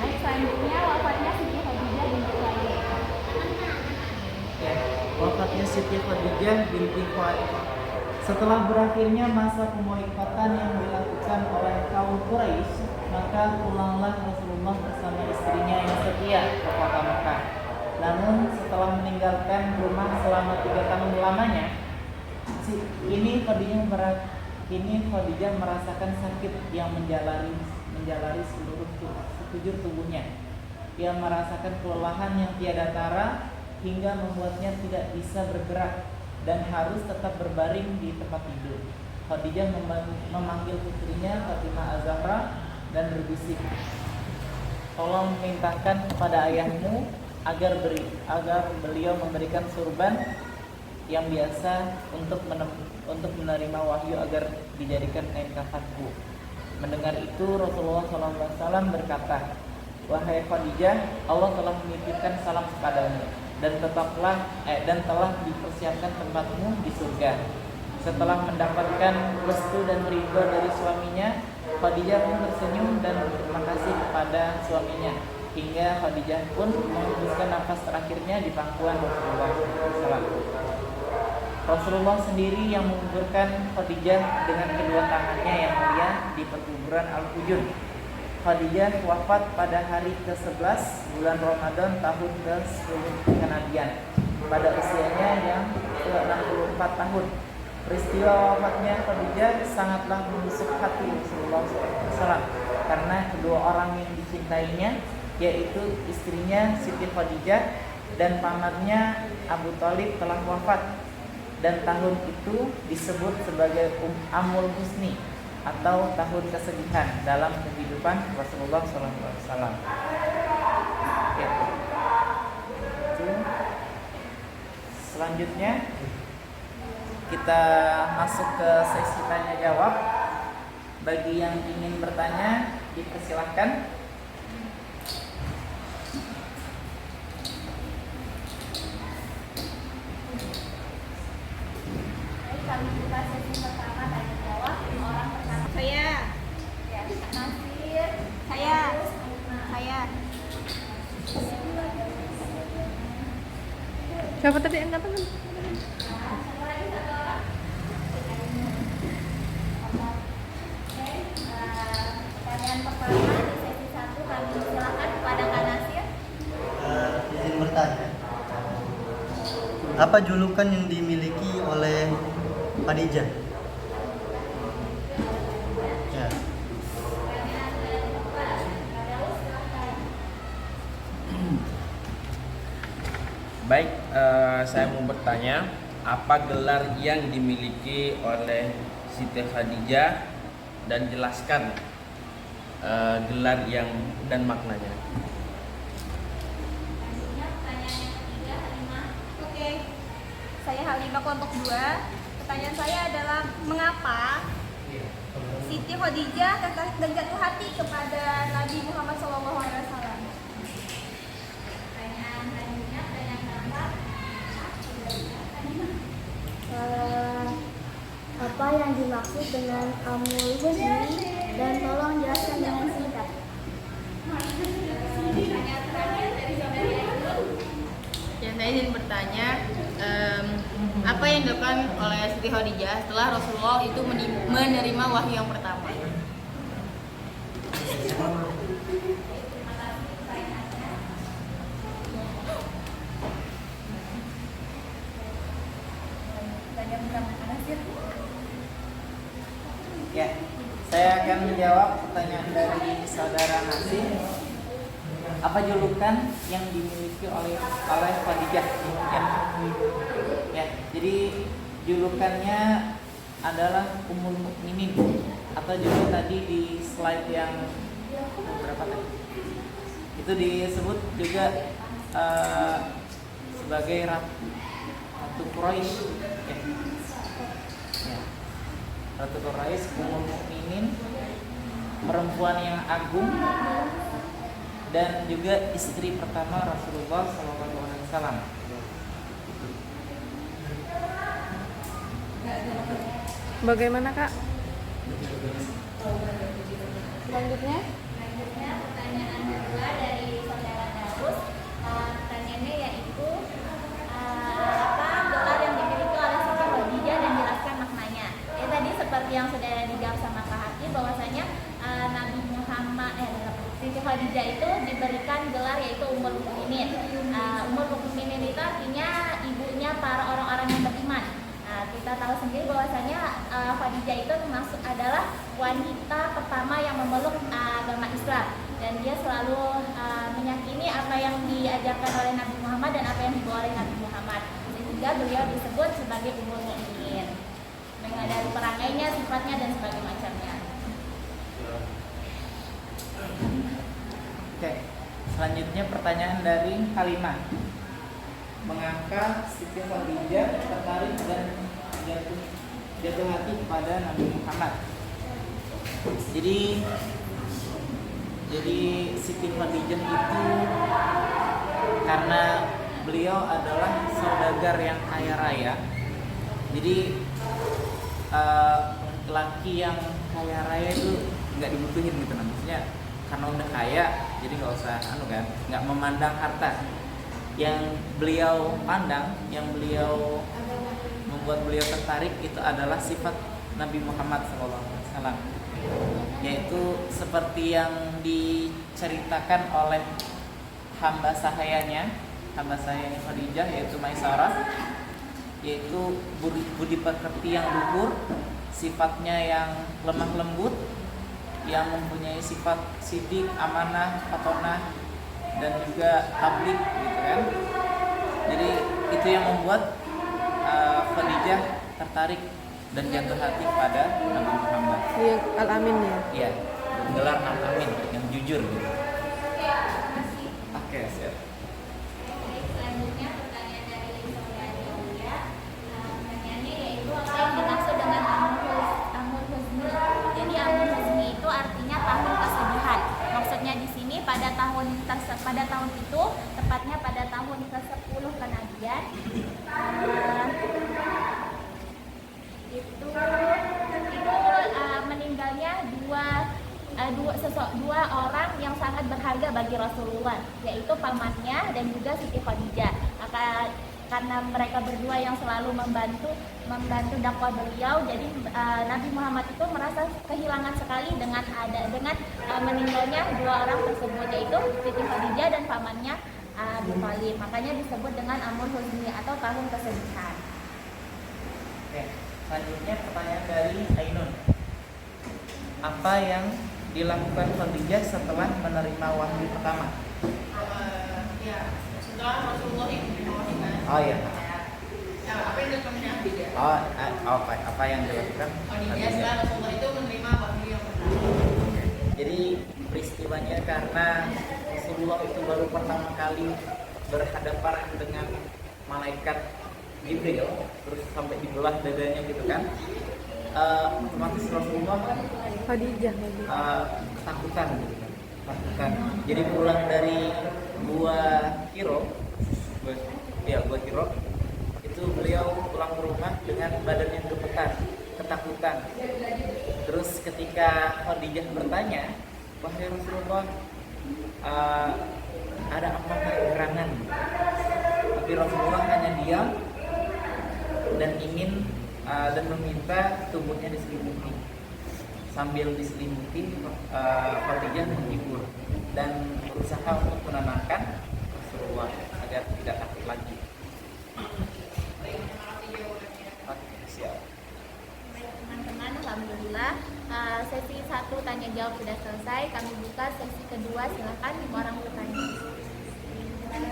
Baik, selanjutnya wafatnya Siti Khadijah binti Khuwailid. Wafatnya Siti Khadijah binti Khuwailid. Setelah berakhirnya masa pemboikotan yang dilakukan oleh kaum Quraisy, maka pulanglah Rasulullah bersama istrinya yang setia ke kota Mekah. Namun setelah meninggalkan rumah selama 3 tahun lamanya, ini Khadijah merasakan sakit yang menjalari seluruh sekujur tubuhnya. Ia merasakan kelelahan yang tiada tara hingga membuatnya tidak bisa bergerak dan harus tetap berbaring di tempat tidur. Khadijah memanggil putrinya Fatimah Az-Zahra dan berbisik, "Tolong mintakan kepada ayahmu agar beliau memberikan surban yang biasa untuk menerima wahyu agar dijadikan kain kafanku." Mendengar itu Rasulullah SAW berkata, "Wahai Khadijah, Allah telah menitipkan salam kepadamu dan telah dipersiapkan tempatmu di surga." Setelah mendapatkan restu dan ridho dari suaminya, Khadijah pun tersenyum dan berterima kasih kepada suaminya, hingga Khadijah pun menghembuskan nafas terakhirnya di pangkuan Rasulullah SAW. Rasulullah sendiri yang menguburkan Khadijah dengan kedua tangannya yang mulia di perkuburan Al-Hujun. Khadijah wafat pada hari ke-11 bulan Ramadan tahun ke-10 kenabian pada usianya yang ke-64 tahun. Peristiwa wafatnya Khadijah sangatlah menusuk hati Rasulullah SAW karena kedua orang yang dicintainya, yaitu istrinya Siti Khadijah dan pamannya Abu Thalib, telah wafat, dan tahun itu disebut sebagai Amul Husni atau tahun kesedihan dalam kehidupan Rasulullah SAW. Selanjutnya kita masuk ke sesi tanya jawab. Bagi yang ingin bertanya, dipersilahkan. Kami buka sesi pertama tanya jawab. Orang pertama Saya. ya, Nasir. Saya. Siapa tadi yang kata? Pertanyaan pertama di sesi 1 kami silakan kepada Kak Nasir. Izin bertanya, apa julukan yang dimiliki oleh Khadijah? Ya. Baik, saya mau bertanya, apa gelar yang dimiliki oleh Siti Khadijah dan jelaskan gelar yang dan maknanya. Selanjutnya pertanyaan yang ketiga, Halimah. Oke. Saya Halimah kelompok 2. Pertanyaan saya adalah mengapa Siti Khadijah tertarik dan jatuh hati kepada Nabi Muhammad SAW? Pertanyaan selanjutnya, pertanyaan keempat. Apa yang dimaksud dengan Amul Husni dan tolong jelaskan dengan singkat. Pertanyaan terakhir dari saudari Ainul. Ya, saya ingin bertanya, apa yang dilakukan oleh Siti Khadijah setelah Rasulullah itu menerima wahyu yang pertama? akan menjawab pertanyaan dari saudara Nasir. Apa julukan yang dimiliki oleh Khadijah? Ya, jadi julukannya adalah Ummul Mukminin, atau juga tadi di slide yang berapa tadi? Itu disebut juga sebagai Ratu Quraisy. Ya. Ratu Quraisy, Ummul Mukminin, perempuan yang agung, dan juga istri pertama Rasulullah SAW. Bagaimana Kak? Selanjutnya pertanyaan kedua dari saudara Darus. Pertanyaannya yaitu apa gelar yang dimiliki oleh Siti Khadijah dan jelaskan maknanya. Tadi seperti yang sudah dijawab sama Kak Haki, bahwasanya Nabi Muhammad Siti Khadijah itu diberikan gelar yaitu Ummul Mukminin. Ummul Mukminin itu artinya ibunya para orang-orang yang beriman. Kita tahu sendiri bahwasanya Khadijah itu termasuk adalah wanita pertama yang memeluk agama Islam, dan dia selalu meyakini apa yang diajarkan oleh Nabi Muhammad dan apa yang dibawa oleh Nabi Muhammad, sehingga beliau disebut sebagai Ummul Mukminin dari perangainya, sifatnya, dan sebagainya macamnya. Oke, selanjutnya pertanyaan dari Halimah. Mengapa Siti Khadijah tertarik dan jatuh hati kepada Nabi Muhammad? Jadi Siti Khadijah itu karena beliau adalah saudagar yang kaya raya. Jadi laki yang kaya raya itu nggak dibutuhin gitu, maksudnya karena udah kaya jadi nggak usah nggak memandang harta. Yang beliau pandang, yang beliau membuat beliau tertarik itu adalah sifat Nabi Muhammad SAW, yaitu seperti yang diceritakan oleh hamba sahayanya Khadijah, yaitu Maisarah, yaitu budi pekerti yang luhur, sifatnya yang lemah lembut, yang mempunyai sifat sidik, amanah, fatonah, dan juga tablik gitu kan. Jadi itu yang membuat Khadijah tertarik dan jatuh hati pada Nabi Muhammad. Yang Al-Amin ya? Iya, gelar Al-Amin yang jujur gitu. Oke, siap. Selanjutnya pertanyaan dari saudari Yulia. Pertanyaannya yaitu apa yang dimaksud dengan Amul Huzni? Jadi Amul Huzni itu artinya tahun kesedihan. Maksudnya di sini pada tahun itu, tepatnya pada tahun ke-10 kenabian, itu meninggalnya dua orang yang sangat berharga bagi Rasulullah, yaitu pamannya dan juga Siti Khadijah. Karena mereka berdua yang selalu membantu dakwah beliau, jadi Nabi Muhammad itu merasa kehilangan sekali dengan meninggalnya dua orang tersebut, yaitu Siti Khadijah dan pamannya Abu Thalib. Makanya disebut dengan Amul Huzni atau tahun kesedihan. Oke, selanjutnya pertanyaan dari Ainun. Apa yang dilakukan Khadijah setelah menerima wahyu pertama? Setelah Rasulullah itu Oh iya. apa yang dilakukan Khadijah? Apa yang dilakukan Khadijah setelah Rasulullah itu menerima wahyu yang pertama. Jadi peristiwanya karena Rasulullah itu baru pertama kali berhadapan dengan malaikat Jibril, terus sampai dibelah dadanya gitu kan. Otomatis Rasulullah Khadijah ketakutan gitu kan. Ketakutan. Jadi pulang dari Gua Hiro itu beliau pulang ke rumah dengan badan yang gemetar, ketakutan. Terus ketika Khadijah bertanya, wahai Rasulullah, ada apa gerangan? Tapi Rasulullah hanya diam dan ingin dan meminta tubuhnya diselimuti. Sambil diselimuti, Khadijah menghibur dan berusaha untuk menenangkan Rasulullah agar tidak takut lagi. Oke, siap. Baik teman-teman, alhamdulillah sesi 1 membuka sesi kedua. Silakan orang bertanya. Saya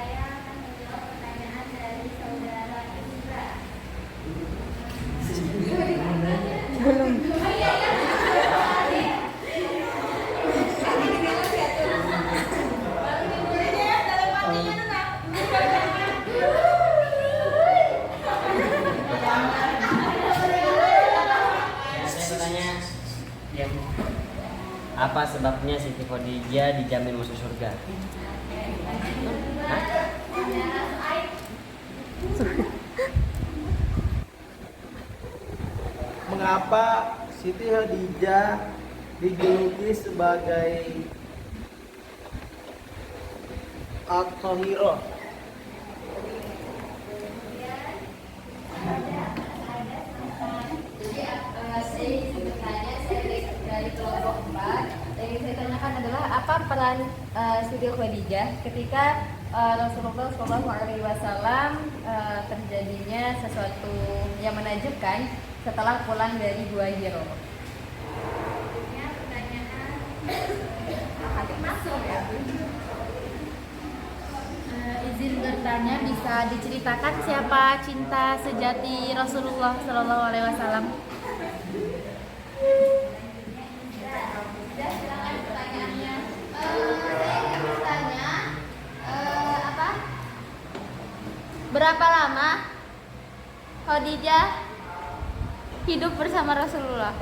akan menjawab pertanyaan dari saudara Indra. Saya bertanya, apa sebabnya Siti Khadijah dijamin masuk surga? Hah? Mengapa Siti Khadijah dijuluki sebagai At-Thahirah? Saya ingin bertanya, saya dari kelompok 4. Yang ingin saya tanyakan adalah apa peran Siti Khadijah ketika Rasulullah SAW terjadinya sesuatu yang menakjubkan setelah pulang dari Gua Hiro. Izin bertanya, bisa diceritakan siapa cinta sejati Rasulullah Shallallahu Alaihi Wasallam? Silakan pertanyaannya. Saya ingin bertanya, Berapa lama Khadijah hidup bersama Rasulullah?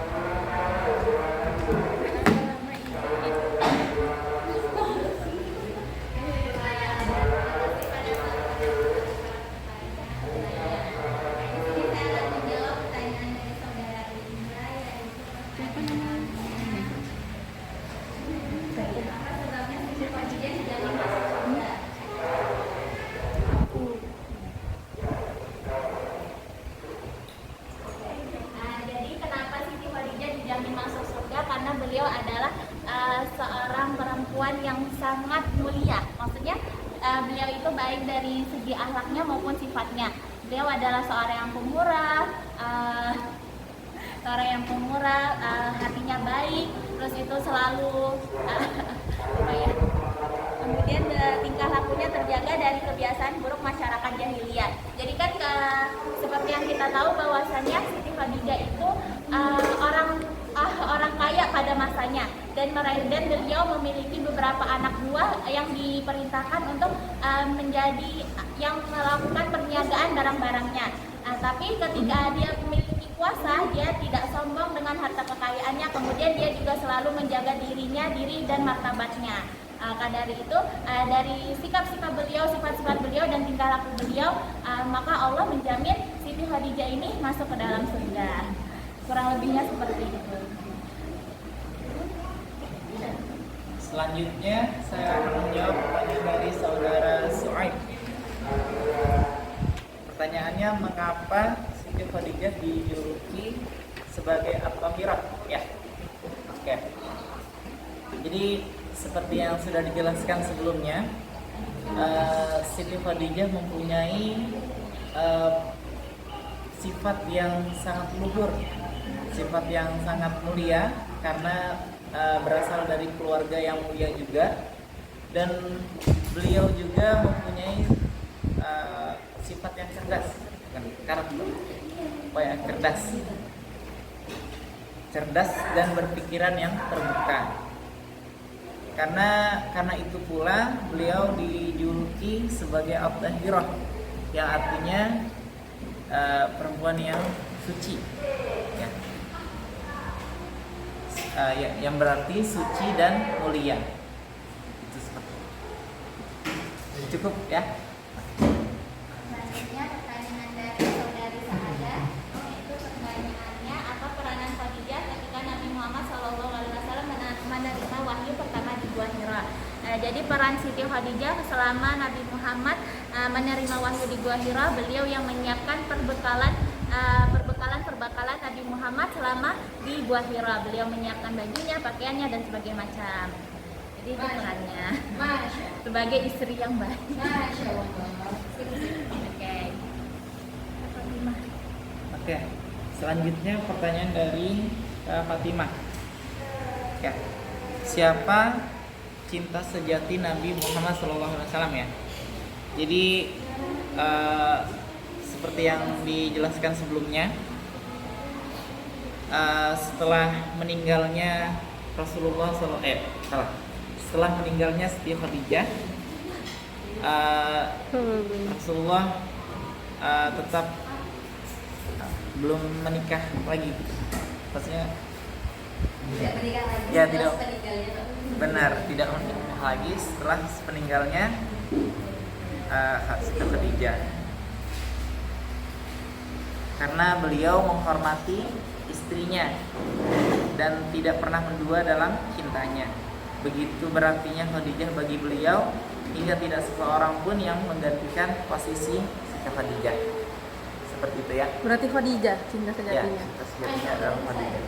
Karena beliau adalah seorang perempuan yang sangat mulia. Maksudnya beliau itu baik dari segi akhlaknya maupun sifatnya. Beliau adalah seorang yang pemurah, hatinya baik, terus itu selalu kemudian tingkah lakunya terjaga dari kebiasaan buruk masyarakat jahiliyah. Jadi kan seperti yang kita tahu bahwasannya Siti Khadijah itu orang kaya pada masanya, dan beliau memiliki beberapa anak buah yang diperintahkan untuk menjadi yang melakukan perniagaan barang-barangnya. Tapi ketika dia memiliki kuasa, dia tidak sombong dengan harta kekayaannya, kemudian dia juga selalu menjaga diri dan martabatnya. Maka dari itu, dari sikap-sikap beliau, sifat-sifat beliau dan tingkah laku beliau, maka Allah menjamin Siti Khadijah ini masuk ke dalam surga. Kurang lebihnya seperti itu. Selanjutnya saya akan menjawab pertanyaan dari saudara Suaib. Pertanyaannya, mengapa Siti Khadijah dijuluki sebagai At-Thahirah? Ya, oke. Jadi seperti yang sudah dijelaskan sebelumnya, Siti Khadijah mempunyai sifat yang sangat luhur, sifat yang sangat mulia, karena berasal dari keluarga yang mulia juga, dan beliau juga mempunyai sifat yang cerdas, karakter cerdas dan berpikiran yang terbuka. Karena itu pula beliau dijuluki sebagai At-Thahirah, yang artinya perempuan yang suci, ya. Yang berarti suci dan mulia. Itu seperti itu. Cukup ya. Selanjutnya pertanyaan dari saudari Sa'ada, itu pertanyaannya, apa peranan Khadijah ketika Nabi Muhammad SAW menerima wahyu pertama di Gua Hira? Jadi peran Siti Khadijah selama Nabi Muhammad menerima wahyu di Gua Hira, beliau yang menyiapkan perbekalan Nabi Muhammad selama di Gua Hira. Beliau menyiapkan bajunya, pakaiannya dan sebagainya macam. Jadi itu perannya sebagai istri yang baik. Masya Allah. Oke. Oke, selanjutnya pertanyaan dari Fatimah. Ya, siapa cinta sejati Nabi Muhammad SAW ya? Jadi seperti yang dijelaskan sebelumnya, setelah meninggalnya setelah meninggalnya Siti Khadijah, Rasulullah tetap belum menikah lagi, maksudnya Tidak menikah lagi. ya Setelah tidak peninggalnya. benar, tidak menikah lagi setelah peninggalnya Siti Khadijah, karena beliau menghormati istrinya dan tidak pernah mendua dalam cintanya. Begitu berartinya Khadijah bagi beliau hingga tidak seseorang pun yang menggantikan posisi Siti Khadijah. Seperti itu ya. Berarti Khadijah cinta Ya, sejatinya. cinta sejatinya adalah Khadijah.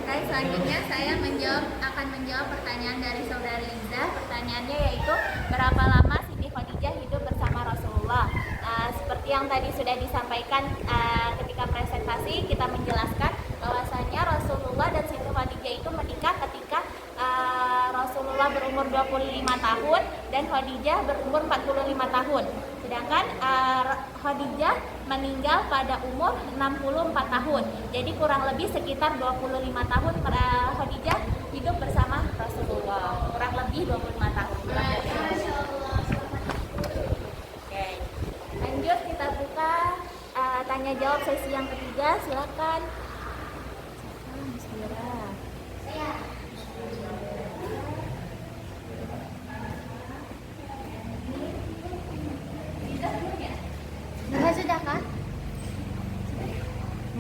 Baik, selanjutnya saya akan menjawab pertanyaan dari saudari Liza. Pertanyaannya yaitu berapa lama Siti Khadijah hidup bersama Rasulullah? Seperti yang tadi sudah disampaikan ketika presentasi, kita menjelaskan bahwasanya Rasulullah dan Siti Khadijah itu menikah ketika Rasulullah berumur 25 tahun dan Khadijah berumur 45 tahun. Sedangkan Khadijah meninggal pada umur 64 tahun. Jadi kurang lebih sekitar 25 tahun Khadijah hidup bersama Rasulullah. Kurang lebih 25 tahun. Oke. Lanjut kita buka tanya jawab sesi yang ketiga. Silakan. Sudah kan?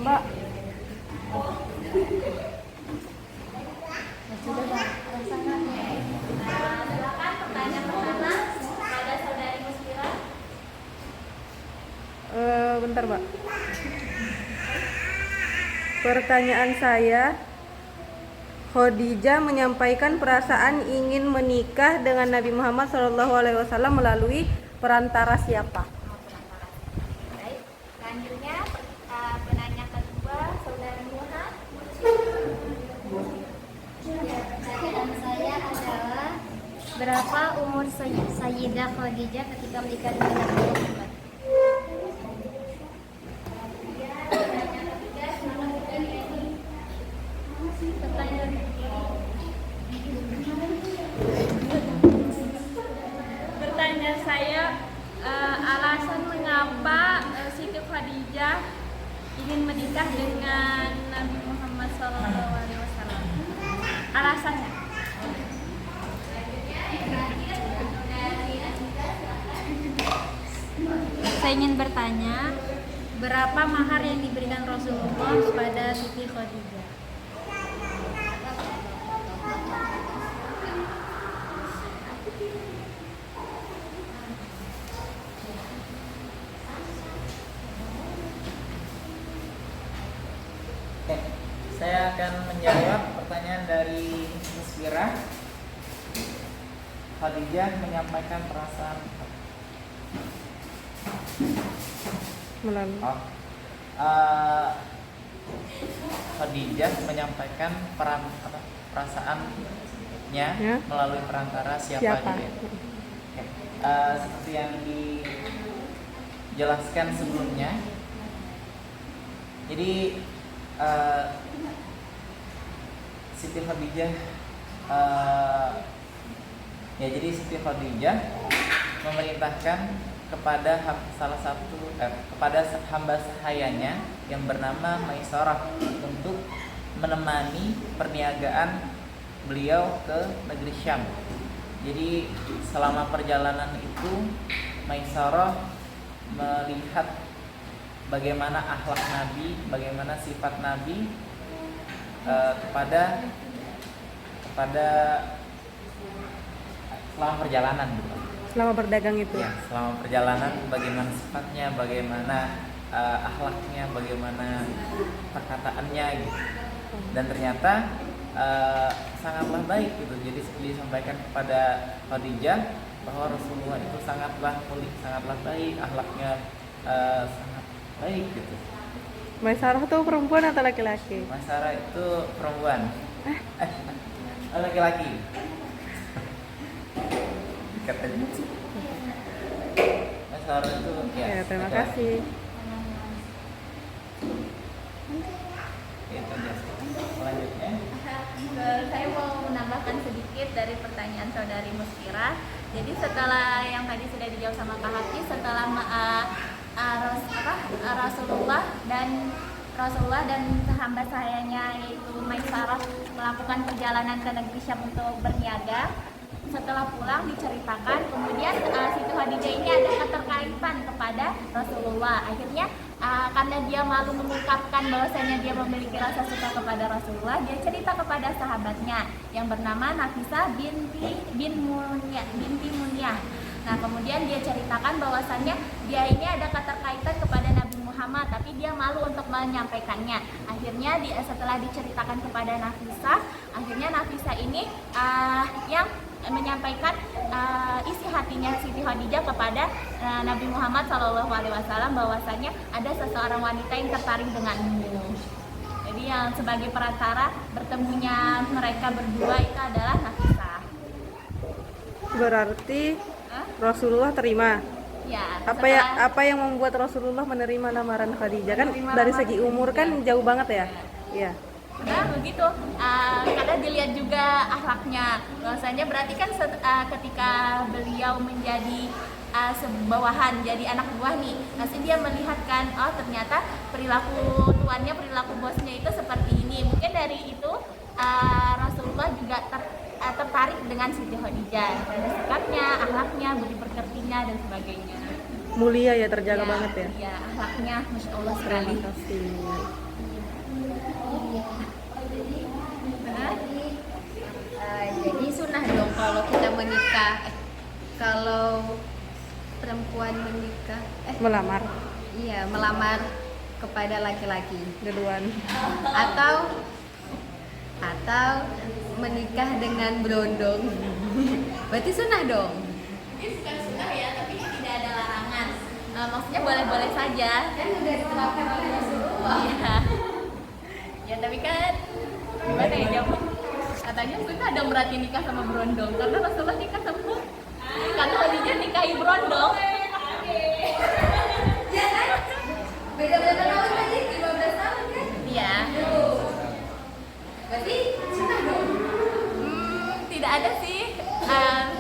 Mbak, Silakan pertanyaan pertama pada saudari Musfira. bentar Mbak. Pertanyaan saya, Khadijah menyampaikan perasaan ingin menikah dengan Nabi Muhammad SAW melalui perantara siapa? Baik, selanjutnya penanya kedua saudari Muha. Pertanyaan saya adalah berapa umur Sayyidah Khadijah ketika menikah dengan Nabi Muhammad? Pertanyaan saya, alasan mengapa Siti Khadijah ingin menikah dengan Nabi Muhammad SAW? Alasannya? Saya ingin bertanya, berapa mahar yang diberikan Rasulullah kepada Siti Khadijah? Oke, saya akan menjawab pertanyaan dari Musfira. Khadijah menyampaikan perasaan Khadijah menyampaikan perasaannya melalui perantara siapa? Gitu ya. Oke. Seperti yang dijelaskan sebelumnya, jadi Siti Khadijah jadi Siti Khadijah memerintahkan kepada kepada hamba sahayanya yang bernama Maisarah untuk menemani perniagaan beliau ke negeri Syam. Jadi selama perjalanan itu Maisarah melihat bagaimana akhlak Nabi, bagaimana sifat Nabi kepada selama perjalanan gitu. Selama berdagang itu. Ya, selama perjalanan bagaimana sifatnya, bagaimana akhlaknya, bagaimana perkataannya gitu. Dan ternyata sangatlah baik gitu. Jadi disampaikan kepada Khadijah bahwa Rasulullah itu sangatlah mulia, sangatlah baik, akhlaknya sangat baik gitu. Maisarah tuh perempuan atau laki-laki? Maisarah itu perempuan. Laki-laki. Katanya. Maisarah itu ya, terima kasih. Itu aja. Selanjutnya. Saya mau menambahkan sedikit dari pertanyaan saudari Muskira. Jadi setelah yang tadi sudah dijawab sama Kak Hafiz, setelah Rasulullah dan sahabat sayanya yaitu Maisarah melakukan perjalanan ke negeri Syam untuk berniaga. Setelah pulang diceritakan, kemudian Siti Khadijah ini ada keterkaitan kepada Rasulullah. Akhirnya karena dia malu mengungkapkan bahwasanya dia memiliki rasa suka kepada Rasulullah, dia cerita kepada sahabatnya yang bernama Nafisah binti Munyah. Nah, kemudian dia ceritakan bahwasannya dia ini ada keterkaitan kepada Nabi Muhammad, tapi dia malu untuk menyampaikannya. Akhirnya setelah diceritakan kepada Nafisah, akhirnya Nafisah ini yang menyampaikan isi hatinya Siti Khadijah kepada Nabi Muhammad SAW bahwasanya ada seseorang wanita yang tertarik denganmu. Jadi yang sebagai perantara bertemunya mereka berdua itu adalah Nafisah. Berarti Rasulullah terima. Ya, apa yang membuat Rasulullah menerima lamaran Khadijah? Kan dari segi umur kan jauh banget ya. Iya. Nah begitu, karena dilihat juga akhlaknya. Bahwasanya berarti kan ketika beliau menjadi bawahan, jadi anak buah nih, pasti dia melihat kan, oh ternyata perilaku tuannya, perilaku bosnya itu seperti ini. Mungkin dari itu Rasulullah juga tertarik dengan Siti Khadijah, karena sikapnya, akhlaknya, budi pekertinya dan sebagainya. Mulia ya, terjaga banget ya. Iya, akhlaknya Masya Allah sekali. Jadi sunnah dong kalau kita menikah, kalau perempuan menikah, melamar. Iya, melamar kepada laki-laki duluan. Atau menikah dengan berondong. Berarti sunnah dong. Ini bukan sunnah ya, tapi tidak ada larangan. Maksudnya boleh-boleh saja. Kan udah diterapkan oleh Rasulullah. Iya. Ya tapi kan gimana ya jawab? Katanya sunnah dong berarti nikah sama berondong, karena Rasulullah nikah sama karena Khadijah nikahi berondong. Ya kan? Beda-beda tahun tadi, 15 tahun kan? Iya. Berarti sunnah dong? Tidak ada sih.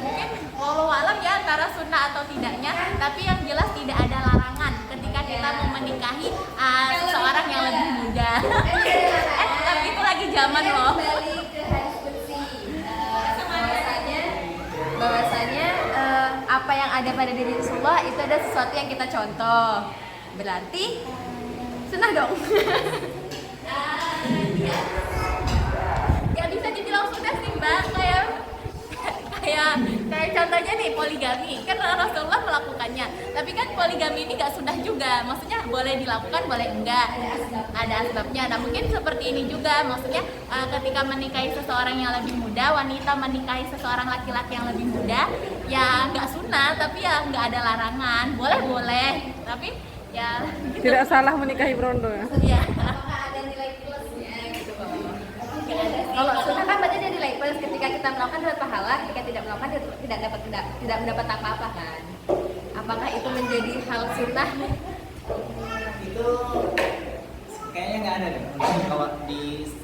Mungkin wallahu alam ya antara sunnah atau tidaknya, tapi yang jelas tidak ada larangan ketika kita mau menikahi seseorang yang lebih muda. Tapi itu lagi zaman loh. Kembali ke hadis qudsi. Bahwasanya apa yang ada pada diri Rasulullah itu ada sesuatu yang kita contoh. Berarti sunnah dong. Ya bisa dibilang sunnah sih Mbak, kayak contohnya nih poligami, kan Rasulullah melakukannya, tapi kan poligami ini nggak sunnah juga, maksudnya boleh dilakukan boleh enggak, ada asbabnya. Nah mungkin seperti ini juga, maksudnya ketika menikahi seseorang yang lebih muda, wanita menikahi seseorang laki-laki yang lebih muda, ya nggak sunnah, tapi ya nggak ada larangan, boleh, tapi ya gitu. Tidak salah menikahi berondong ya? Iya. Apakah ada nilai plusnya gitu Kalau sunnah kan berarti ada nilai plus, ketika kita melakukan dapat pahala, ketika tidak melakukan tidak mendapat apa-apa kan. Apakah itu menjadi hal sunnah? Itu kayaknya nggak ada deh. Kalau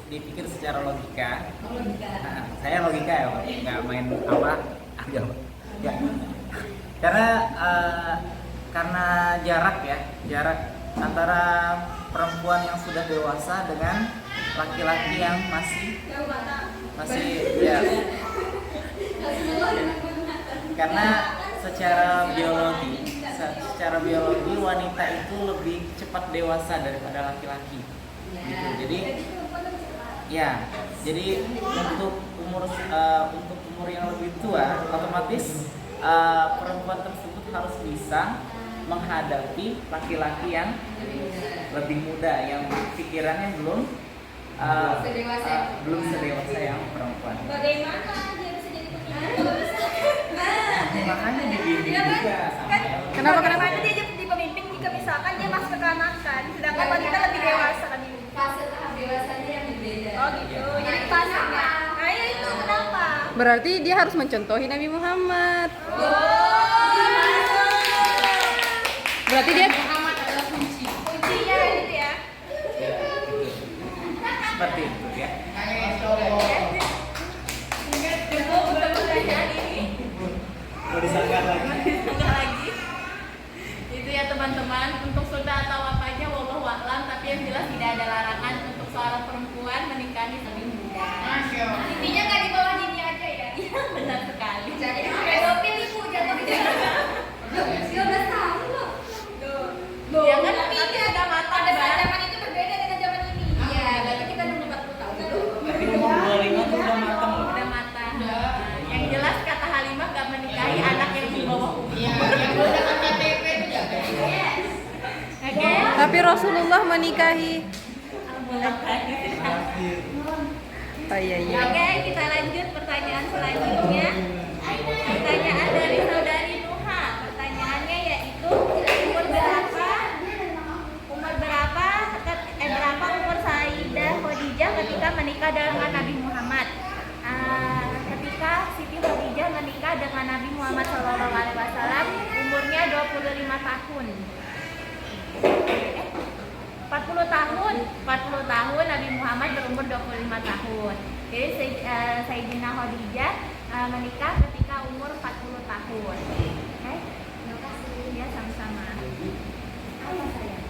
dipikir secara logika. Nah, saya logika ya, nggak main apa agama. Ya. Karena jarak antara perempuan yang sudah dewasa dengan laki-laki yang masih ya. Karena secara biologi wanita itu lebih cepat dewasa daripada laki-laki gitu. Jadi untuk umur umur yang lebih tua, otomatis perempuan tersebut harus bisa menghadapi laki-laki yang lebih muda, yang pikirannya belum sedewasa yang perempuan. Bagaimana dia bisa jadi pemimpin? Makanya dibimbing juga sama yang Kenapa dia jadi pemimpin jika misalkan dia masuk ke kekanakan, sedangkan wanita lebih dewasa kan ini? Fase tahap dewasanya yang berbeda. Oh gitu. Jadi pasnya. Nah ya itu kenapa? Berarti dia harus mencontohi Nabi Muhammad. Berarti dia Kuncinya gitu ya. seperti itu ya. Cukup untuk pertanyaan ini. Mau disangka lagi. Itu ya teman-teman, untuk sultan atau apanya wallahu a'lam, tapi yang jelas tidak ada larangan untuk seorang perempuan menikahi lebih muda. Intinya nggak di bawah dini aja ya. Iya, benar sekali. Jadi pedofil ibu jatuh di jalan. 12 tahun loh. Ya kan, tapi sudah matang, pada saat Mbak. zaman itu berbeda dengan zaman ini. Iya, berarti kita nunggu 40 tahun dulu. Tapi umur 25 tuh udah matang loh. Udah matang. Yang jelas kata Halimah gak menikahi anak yang di bawah umur. Iya, yang udah KTP itu jaga. Oke. tapi Rasulullah menikahi. Oh iya iya. Oke, kita lanjut pertanyaan selanjutnya. Pertanyaan dari saudari Nuha. Pertanyaannya yaitu berapa umur Sayyidah Khadijah ketika menikah dengan Nabi Muhammad? Ketika Siti Khadijah menikah dengan Nabi Muhammad SAW, umurnya 25 tahun. 40 tahun Nabi Muhammad berumur 25 tahun. Jadi Sayyidina Khadijah menikah ketika umur 40 tahun. Oke? Terima kasih. Ya, sama-sama. Apa sayang?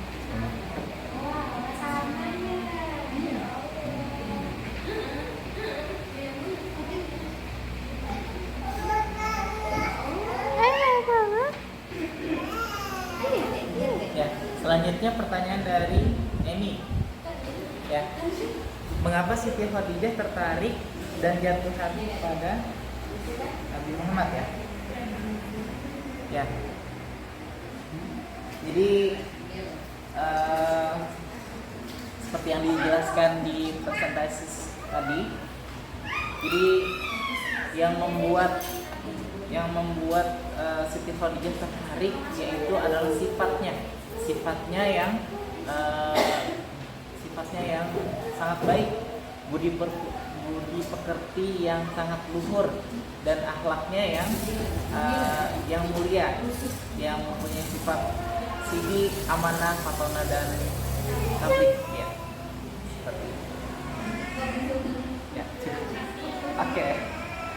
Ya, selanjutnya pertanyaan dari Emi. Ya, mengapa Siti Khadijah tertarik dan jatuh hati kepada Nabi Muhammad ya? Ya, jadi seperti yang dijelaskan di presentasi tadi, jadi yang membuat Siti Khadijah tertarik yaitu adalah sifatnya yang sangat baik, budi pekerti yang sangat luhur, dan akhlaknya yang mulia, yang mempunyai sifat sidik, amanah, fatona, dan tablik ya. Seperti itu. Ya. Oke.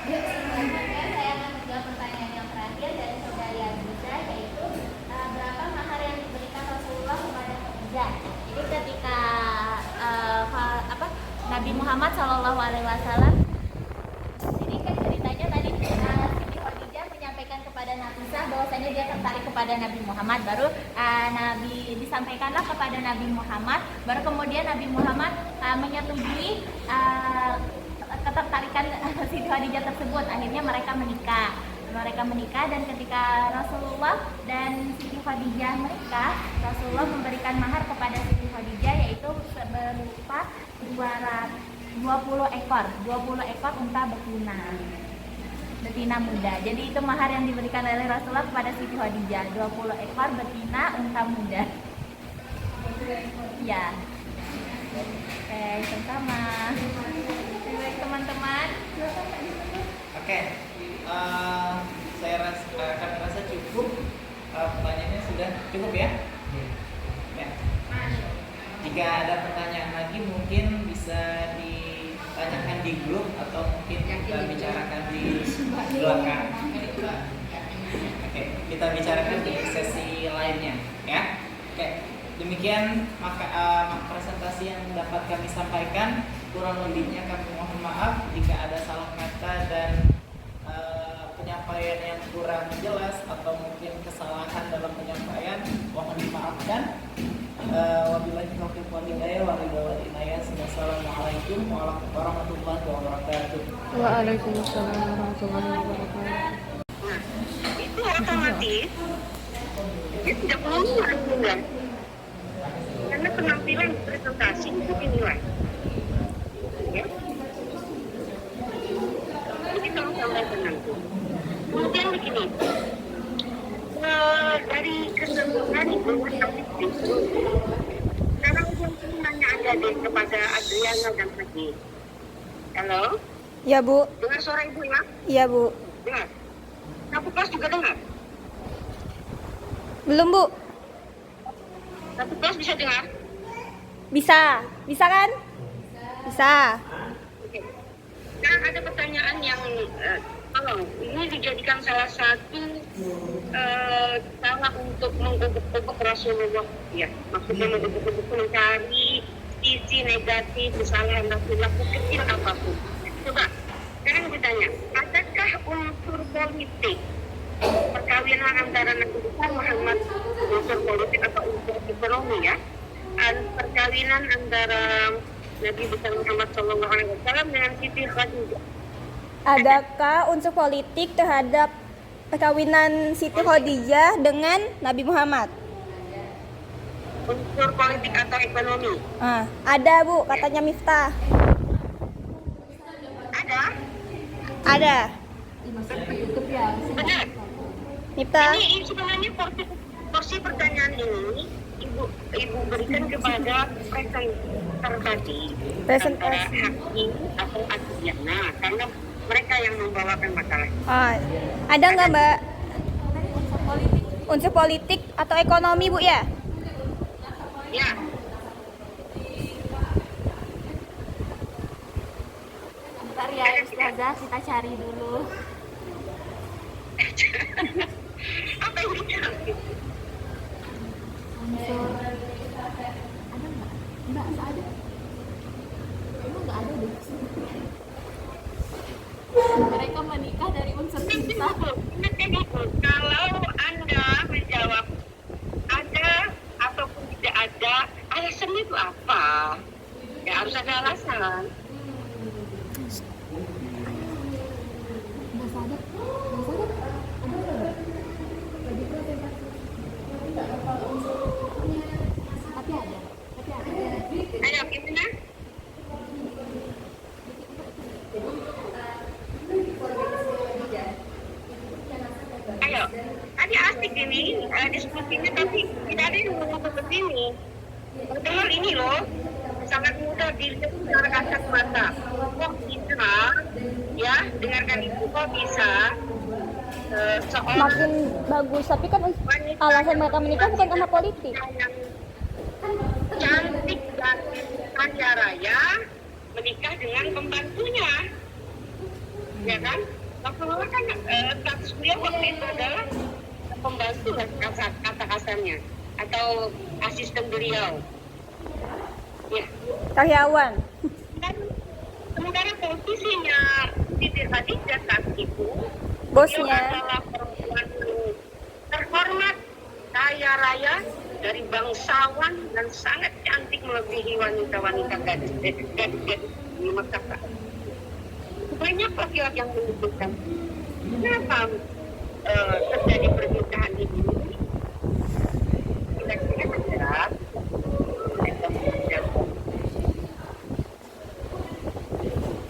Selanjutnya saya akan menjawab pertanyaan yang terakhir dari saudari Aziza, yaitu berapa mahar yang diberikan Rasulullah kepada Khadijah. Jadi ketika Nabi Muhammad SAW, jadi kan ceritanya tadi Siti Khadijah menyampaikan kepada Nafisah bahwasanya dia tertarik kepada Nabi Muhammad, baru Nabi disampaikanlah kepada Nabi Muhammad, baru kemudian Nabi Muhammad menyetujui ketertarikan Siti Khadijah tersebut. Akhirnya mereka menikah dan ketika Rasulullah dan Siti Khadijah menikah, Rasulullah memberikan mahar kepada Siti Khadijah yaitu berupa 20 ekor unta betina muda. Jadi itu mahar yang diberikan oleh Rasulullah kepada Siti Khadijah, 20 ekor betina unta muda. Ya. Oke, sama. Baik teman-teman. Oke, saya rasa cukup. Pertanyaannya sudah cukup ya? Ya. Jika ada pertanyaan lagi mungkin bisa ditanyakan di grup atau mungkin kita bicarakan di belakang. Oke, kita bicarakan di sesi lainnya ya. Oke, demikian presentasi yang dapat kami sampaikan. Kurang lebihnya kami mohon maaf jika ada salah kata dan penyampaian yang kurang jelas atau mungkin kesalahan dalam penyampaian, mohon dimaafkan. Wabillahi taufiq wal hidayah. Wassalamualaikum Assalamualaikum warahmatullahi wabarakatuh. Waalaikumsalam warahmatullahi wabarakatuh. Itu otomatis dia tidak perlu menunjukkan karena penampilan presentasi itu dinilai. Ya. Jadi kalau sampai penantu. Kemudian begini, dari keseluruhan itu sekarang yang nanya ada deh kepada Adriana dan Haji. Halo? Ya Bu. Dengar suara ibu ya? Iya Bu. Dengar. Satu kelas juga dengar? Belum Bu. Satu kelas bisa dengar? Bisa. Bisa kan? Bisa. Oke. Sekarang ada pertanyaan yang tolong ini dijadikan salah satu cara untuk mengubah Rasulullah, ya. Maksudnya mengubah mencari sisi negatif kesalahan Rasulullah kecil apapun. Coba sekarang bertanya, adakah unsur politik perkawinan antara Nabi Muhammad, unsur politik atau unsur ekonomi ya? Perkawinan antara Nabi besar Muhammad SAW dengan Siti Khadijah. Adakah unsur politik terhadap perkawinan Siti Khadijah dengan Nabi Muhammad? Unsur politik atau ekonomi? Ada Bu, katanya Miftah. Ada? Ada. Benar. Miftah. Ini sebenarnya porsi pertanyaan ini ibu berikan kepada presenter tadi antara Hakim atau Adriana karena mereka yang membawakan masalah. Ada nggak Mbak? Unsur politik atau ekonomi Bu ya? Ya. Bentar ya Ustazah, kita cari dulu. Apa yang dicari? Unsur ada nggak? Nggak ada. Emang nggak ada deh. Mereka menikah dari unsur cinta. Kalau Anda menjawab ada ataupun tidak ada, alasannya itu apa? Ya harus ada alasan. Nggak sadar. Tapi ada. Ayo, gimana? Ayo, tadi asik ini diskusinya tapi tidak ada yang ngomong seperti ini. Padahal ini loh sangat mudah dilihat secara kasat mata. Kok bisa, ya dengarkan itu kok bisa seorang Makin bagus, tapi kan alasan mereka menikah bukan karena politik. Cantik dan kaya raya menikah dengan pembantunya, ya kan? Rasulullah kan status beliau waktu itu adalah pembantu kata kasarnya atau asisten beliau, ya. Karyawan. Dan sementara posisinya Siti Khadijah saat itu Bosnya. beliau adalah perempuan terhormat, kaya raya, dari bangsawan dan sangat cantik melebihi wanita-wanita gadis di Mekah. Banyak laki-laki yang menyebutkan kenapa terjadi pernikahan ini. Kira-kira ada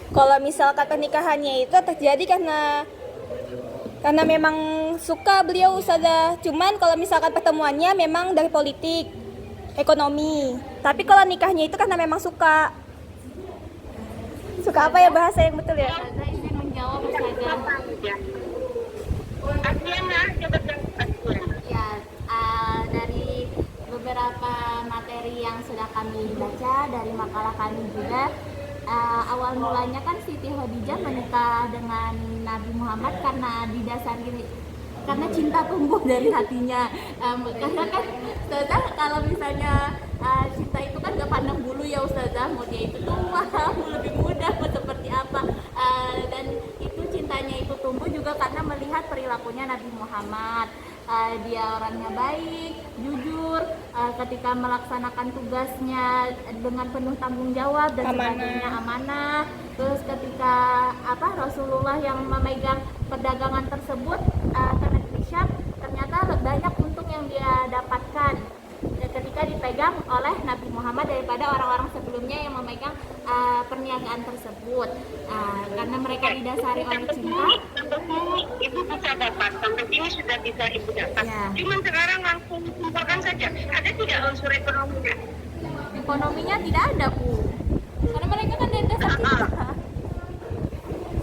Kalau misalkan pernikahannya itu terjadi karena memang suka beliau Ustazah. Cuman kalau misalkan pertemuannya memang dari politik, ekonomi. Tapi kalau nikahnya itu karena memang suka. Suka apa ya bahasa yang betul ya? Ustazah izin menjawab Ustazah. Adriana, coba Adriana. Ya, dari beberapa materi yang sudah kami baca dari makalah kami juga, awal mulanya kan Siti Khadijah menikah dengan Nabi Muhammad karena didasari karena cinta tumbuh dari hatinya. Karena kan Ustazah kalau misalnya cinta itu kan gak pandang bulu ya Ustazah, mau dia itu tua, mau lebih muda, mau seperti apa, dan itu cintanya itu tumbuh juga karena melihat perilakunya Nabi Muhammad. dia orangnya baik, jujur, ketika melaksanakan tugasnya dengan penuh tanggung jawab dan sebagainya, amanah. Terus ketika Rasulullah yang memegang perdagangan tersebut ke negeri Syam, ternyata banyak untung yang dia dapatkan ketika dipegang oleh Nabi Muhammad daripada orang-orang sebelumnya yang memegang perniagaan tersebut, karena mereka didasari oleh cinta. Ibu bisa dapat, sampai sini sudah bisa ibu dapat. Cuman sekarang langsung simpulkan saja, ada tidak unsur ekonominya? Ekonominya tidak ada, Bu, karena mereka kan dari dasar cinta.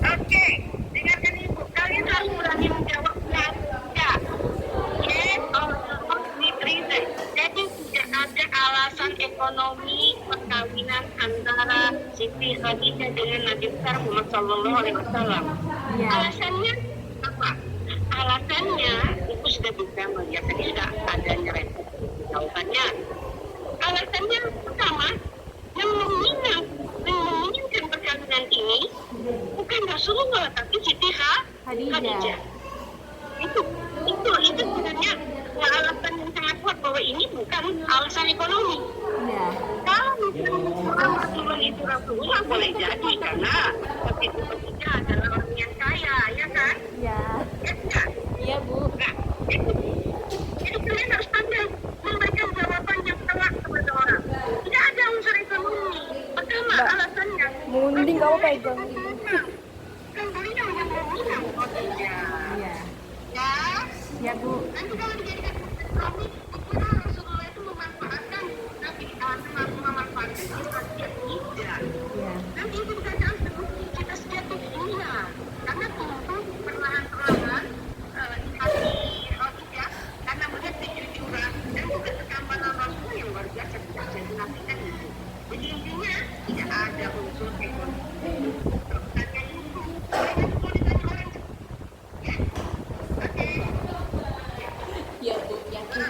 Oke, dengarkan ibu, kalian harus berani menjawab ya. Yes or no with reason. Jadi tidak ada alasan ekonomi perkawinan antara Siti Khadijah dengan Nabi besar Muhammad SAW. Alasannya apa? Alasannya ibu sudah bisa melihat tadi sudah ada nyerempet jawabannya. Alasannya pertama, yang menginginkan perkawinan ini bukan Rasulullah tapi Siti Khadijah. Itu sebenarnya alasan yang sangat kuat bahwa ini bukan alasan ekonomi. Kalau misalnya Rasulullah itu Rasulullah boleh jadi karena Siti Khadijah adalah orang yang kaya, ya kan? Iya, Bu. Nah, jadi kalian harus pandai memberikan jawaban yang telak kepada orang. Tidak ada unsur ekonomi. Pertama, alasannya Mending kamu pegang. kan belinya menang. Oh tidak. Ya, Bu. Nanti kalau dijadikan ekonomi, dikira Rasulullah itu memanfaatkan Nabi memanfaatkan kita tidak. Nanti itu bukan langsung kita sejati dunia. Karena tentu perlahan-lahan hati Khadijah karena melihat kejujuran dan juga ketampanan Rasul yang luar biasa tidak jadi nafikan itu. Jadi intinya tidak ada unsur ekonomi. Ya, Bu, yakin.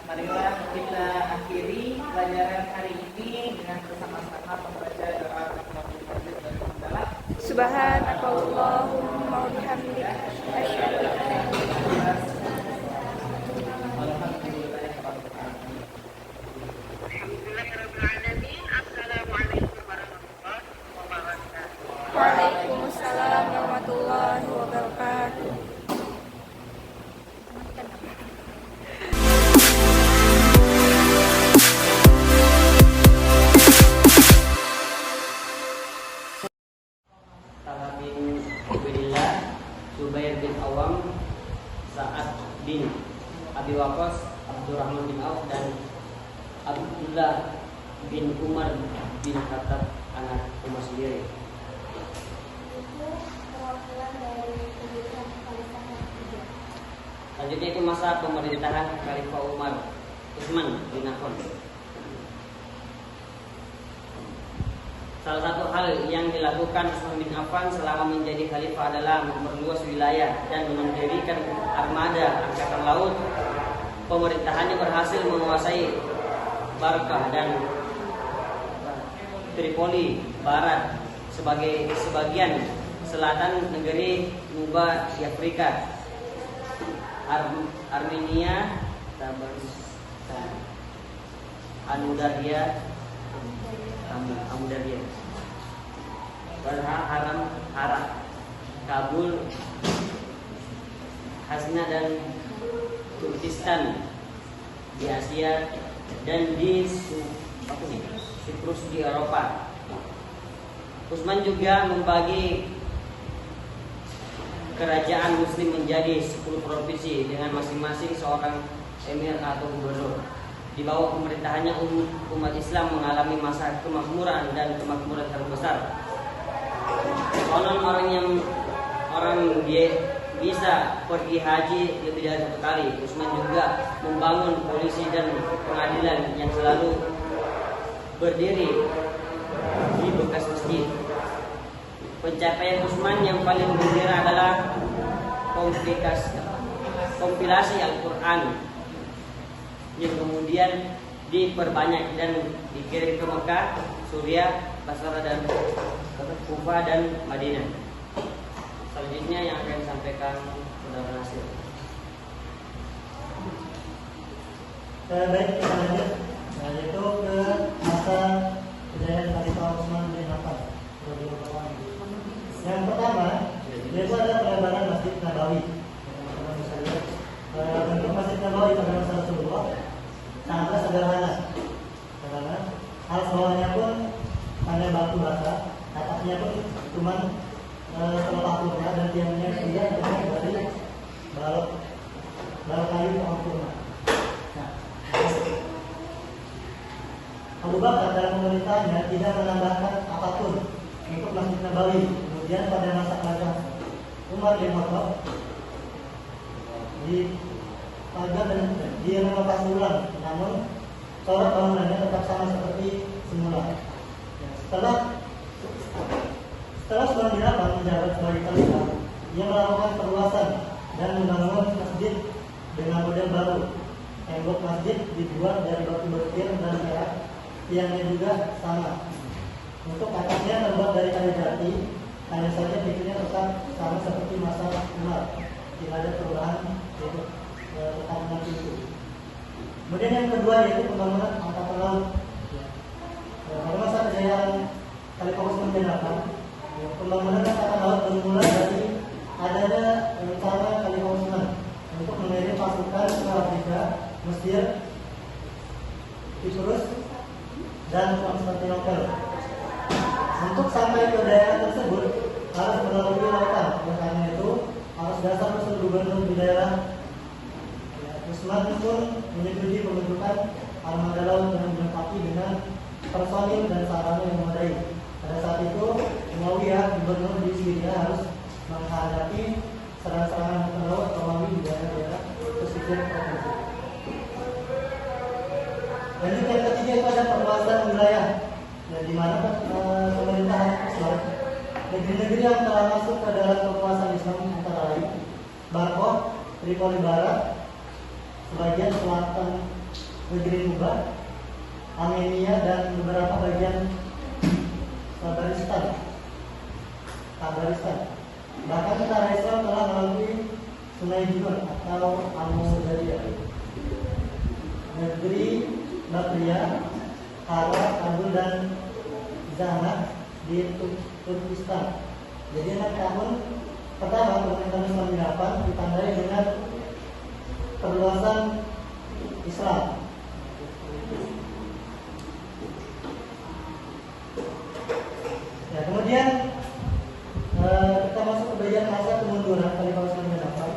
Marilah kita akhiri pelajaran hari ini dengan bersama-sama membaca doa kafaratul majlis dan hamdalah. Subhanakallahumma wa bihamdika asyhadu an la ilaha Waalaikumsalam warahmatullahi wabarakatuh. Talha bin Ubaidillah, Zubair bin Awam, Sa'ad bin Abi Waqqas, Abdurrahman bin Auf, dan Abdullah bin Umar bin Khattab, anak Umar sendiri. Itu perwakilan dari kehidupan Palestina. Selanjutnya itu masa pemerintahan Khalifah Umar Utsman bin Affan. Salah satu hal yang dilakukan Utsman bin Affan selama menjadi khalifah adalah memperluas wilayah dan mendirikan armada angkatan laut. Pemerintahannya berhasil menguasai Barkah dan Tripoli Barat sebagai sebagian selatan negeri Nuba di Afrika, Armenia, Tabaristan, Amudarya, Haram, Kabul, Hasna dan Turkistan di Asia dan di Siprus di Eropa. Utsman juga membagi kerajaan muslim menjadi 10 provinsi dengan masing-masing seorang emir atau gubernur. Di bawah pemerintahannya umat Islam mengalami masa kemakmuran dan kemakmuran terbesar. Konon orang dia bisa pergi haji lebih dari 1 kali. Utsman juga membangun polisi dan pengadilan yang selalu berdiri di bekas masjid. Pencapaian Utsman yang paling gembira adalah kompilasi Al-Quran yang kemudian diperbanyak dan dikirim ke Mekah, Suriah, Basra dan Kufah dan Madinah. Selanjutnya yang akan disampaikan Saudara Nasir. Baik, kita lanjut. Yaitu ke masa kejayaan Khalifah Utsman bin Affan. Yang pertama, yaitu ada pelebaran Masjid Nabawi. Teman-teman bisa lihat bentuk Masjid Nabawi pada masa Rasulullah sangat sederhana. Alas bawahnya pun hanya batu bata, atapnya pun cuma selepah purna dan tiangnya juga dari balok kayu pohon purna. Nah, Abu Bakar dalam pemerintahnya tidak menambahkan apapun untuk Masjid Nabawi. Kemudian pada masa kerajaan Umar bin Khattab dipagar dan direnovasi ulang, namun corak bangunannya tetap sama seperti semula. Setelah Utsman bin Affan menjabat sebagai khalifah, ia melakukan perluasan dan membangun masjid dengan model baru. Tembok masjid dibuat dari batu berkir dan perak, tiangnya juga sama. Untuk atapnya terbuat dari kayu jati, hanya saja pintunya tetap sama seperti masa Umar. Tidak ada perubahan yaitu tekanan pintu. Kemudian yang kedua yaitu pembangunan angkatan laut. Pada masa kejayaan Khalifah Utsman bin Affan, pembangunan angkatan laut bermula dari adanya rencana Khalifah Utsman untuk mengirim pasukan ke Afrika, Mesir, Siprus, dan Konstantinopel. Untuk sampai ke daerah tersebut harus melalui lautan. Karena itu harus dasar usul gubernur di daerah. Utsman pun menyetujui pembentukan armada laut yang dilengkapi dengan personil dan sarana yang memadai. Pada saat itu Muawiyah, gubernur di Syria, harus menghadapi serangan-serangan angkatan laut Romawi di daerah-daerah pesisir provinsi. Lanjut yang ketiga itu ada perluasan wilayah. Di mana pemerintahan Islam negeri-negeri yang telah masuk ke dalam kekuasaan Islam antara lain Barkah, Tripoli Barat, sebagian selatan negeri Nuba, Armenia dan beberapa bagian Tabaristan. Bahkan tentara Islam telah melalui Sungai Junur atau Amudarya, negeri Bakria, Hara, Kabul dan Zahna di Turkistan. Jadi tahun pertama pemerintahan Utsman bin Affan ditandai dengan perluasan Islam. Ya, kemudian kita masuk ke bagian masa kemunduran Khalifah Utsman bin Affan.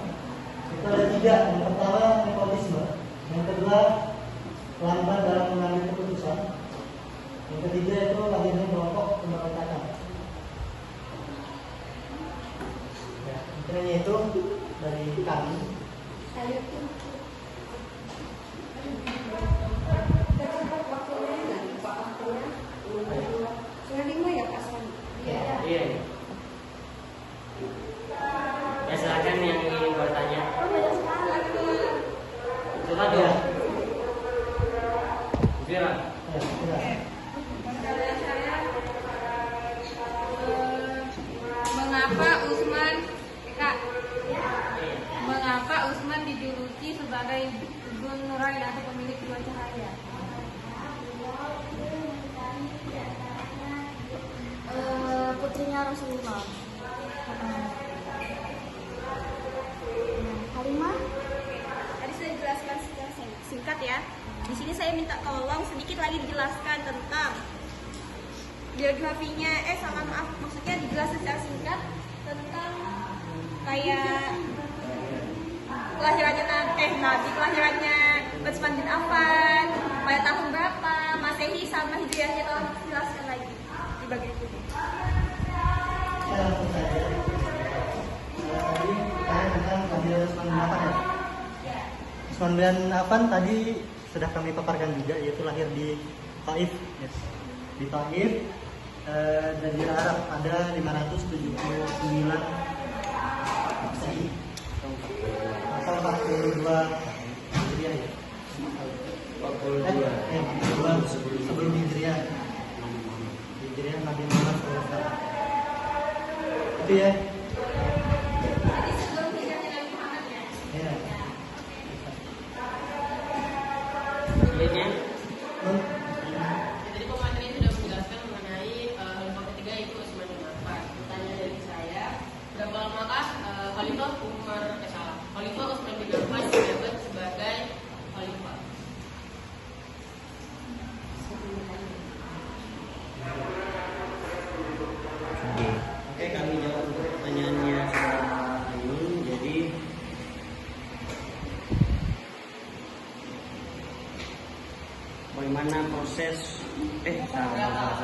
Itu ada 3. Yang pertama nepotisme, yang kedua lambat dalam mengambil keputusan, yang ketiga itu lahirnya kelompok pemberontakan. Ya, intinya itu dari kami. Iya. Ya silakan yang ingin bertanya. Coba dong. Vira. Mengapa Usman dijuluki sebagai Gun Nurain atau pemilik dua cahaya? Putrinya Rasulullah. Halimah? Tadi sudah dijelaskan secara singkat ya. Di sini saya minta tolong sedikit lagi dijelaskan tentang biografinya. Maksudnya dijelaskan secara singkat tentang kayak kelahirannya Utsman bin Affan pada tahun berapa, Masehi sama Hijriahnya, tolong jelaskan lagi di bagian itu. Saya langsung saja. Tadi saya tentang Fadil Utsman bin Affan ya. Utsman bin Affan tadi sudah kami paparkan juga, yaitu lahir di Taif, yes. Di Taif dan di Arab pada 579 Masehi atau 42 Hijriah ya. 42 sebelum Hijriah. Hijriah Nabi Muhammad SAW. Itu ya. Jadi sebelum hijrahnya Nabi Muhammad ya. Ya. Selanjutnya. Jadi pemateri sudah menjelaskan mengenai khalifah ketiga yaitu Utsman bin Affan. Pertanyaan dari saya, berapa lamakah Khalifah Utsman bin Affan menjabat sebagai khalifah? Oke, kami jawab untuk pertanyaannya saudara Ainun. Jadi bagaimana proses salah.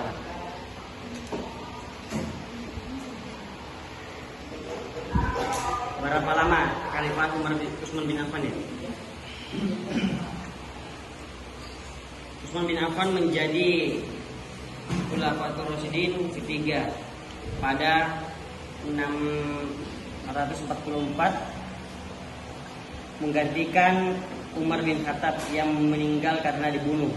Berapa lama Khalifah Utsman bin Affan ya? Utsman bin Affan menjadi Khulafatur Rasyidin ketiga pada 644 menggantikan Umar bin Khattab yang meninggal karena dibunuh.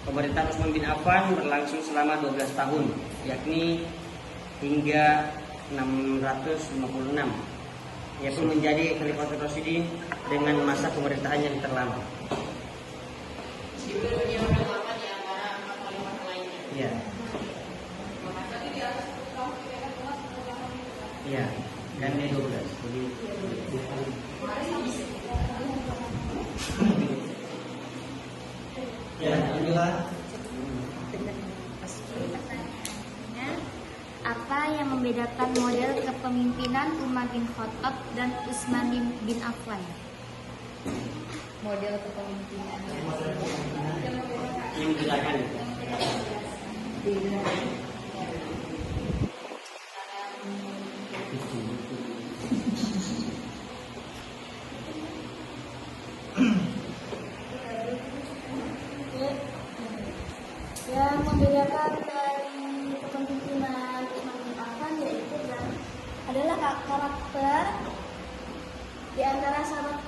Pemerintahan Utsman bin Affan berlangsung selama 12 tahun, yakni hingga 656. Ia pun menjadi Khalifatul Rasyidin dengan masa pemerintahan yang terlama. Dia orang lama di antara empat khalifah lainnya. Iya. Iya, dan dia 12. Jadi Ya, inilah Apa yang membedakan model kepemimpinan Umar bin Khattab dan Utsman bin Affan? Model kepemimpinan. yang membedakan. Yang membedakan dari kepemimpinan Utsman bin Affan yaitu adalah karakter di antara sahabat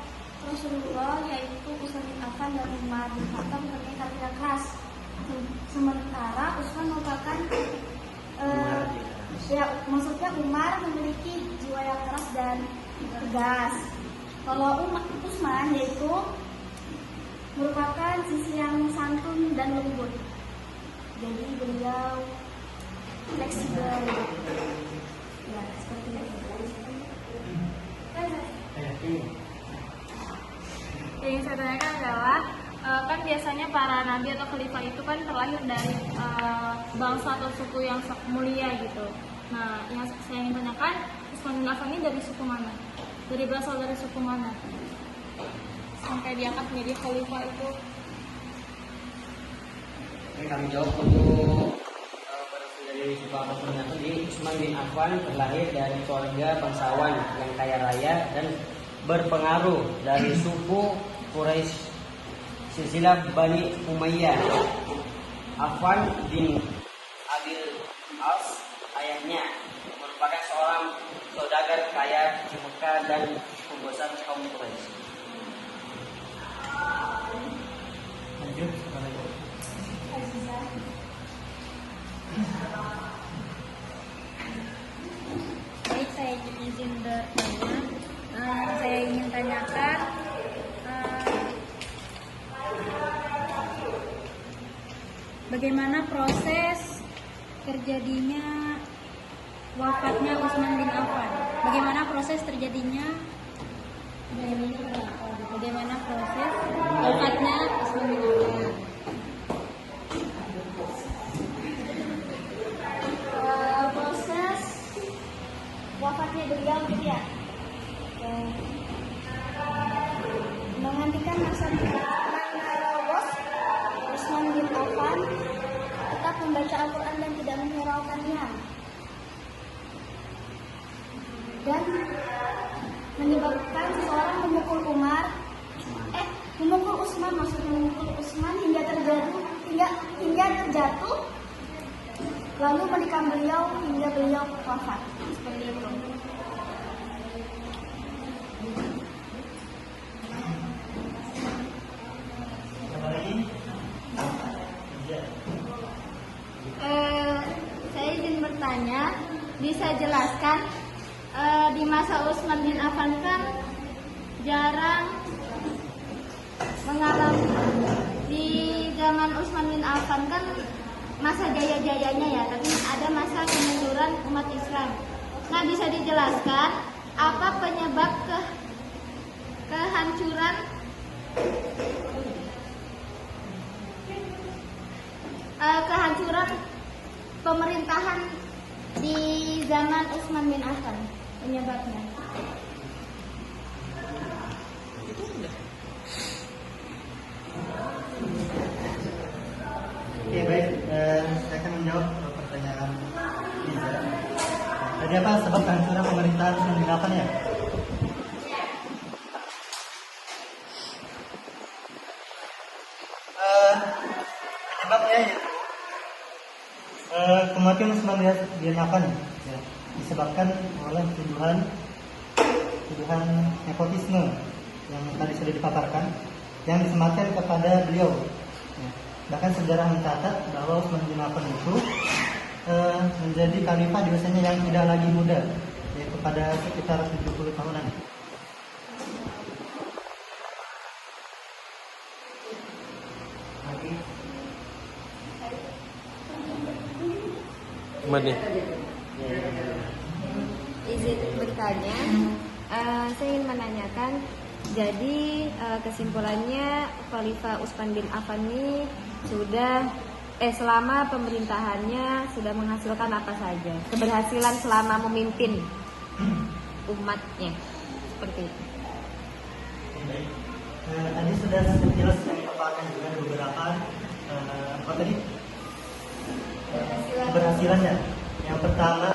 Rasulullah, yaitu Utsman bin Affan dan Umar bin Khattab mempunyai karakter khas. Sementara Utsman merupakan maksudnya Umar memiliki jiwa yang keras dan tegas. Kalau Utsman yaitu merupakan sisi yang santun dan lembut. Jadi beliau fleksibel. Ya, seperti itu. Yang ingin saya tanyakan adalah kan biasanya para nabi atau khalifah itu kan terlahir dari bangsa atau suku yang mulia gitu. Nah, yang saya ingin tanyakan, Utsman bin Affan ini dari suku mana? Berasal dari suku mana? Sampai diangkat menjadi khalifah itu. Oke, kami jawab untuk dari suku Utsman bin Affan. Utsman bin Affan terlahir dari keluarga bangsawan yang kaya raya dan berpengaruh dari suku Quraisy silsilah Bani Umayyah. Affan bin Abil As, ayahnya merupakan seorang saudagar kaya di Mekah dan pembesar kaum Quraisy. Lanjut. Baik, saya izin bertanya. Saya ingin tanyakan bagaimana proses terjadinya wafatnya Utsman bin Affan? Bagaimana proses terjadinya? Bagaimana proses wafatnya Utsman bin Affan? Proses wafatnya beliau gitu ya. Menghentikan masa bos Utsman bin Affan tetap membaca Al-Quran dan tidak menghiraukannya, dan menyebabkan seseorang memukul Utsman, maksudnya memukul Utsman hingga terjatuh, lalu menikam beliau hingga beliau wafat. Seperti itu. Saya izin bertanya, bisa jelaskan di masa Utsman bin Affan kan jarang mengalami, di zaman Utsman bin Affan kan masa jaya-jayanya ya, tapi ada masa kemunduran umat Islam. Nah, bisa dijelaskan apa penyebab kehancuran pemerintahan di zaman Utsman bin Affan, penyebabnya? Oke, baik. Saya akan menjawab pertanyaan Liza. Tadi apa sebab kehancuran pemerintahan Utsman bin Affan ya? Penyebabnya yaitu kematian Utsman bin Affan ya, disebabkan oleh tuduhan nepotisme yang tadi sudah dipaparkan, yang disematkan kepada beliau. Ya. Bahkan sejarah mencatat bahwa Utsman bin Affan itu menjadi khalifah di usianya yang tidak lagi muda, yaitu pada sekitar 70 tahunan. Izin bertanya, saya ingin menanyakan, jadi kesimpulannya Khalifah Utsman bin Affan ini sudah selama pemerintahannya sudah menghasilkan apa saja, keberhasilan selama memimpin umatnya, seperti itu. Tadi sudah jelas yang dipaparkan juga beberapa apa tadi keberhasilannya. Yang pertama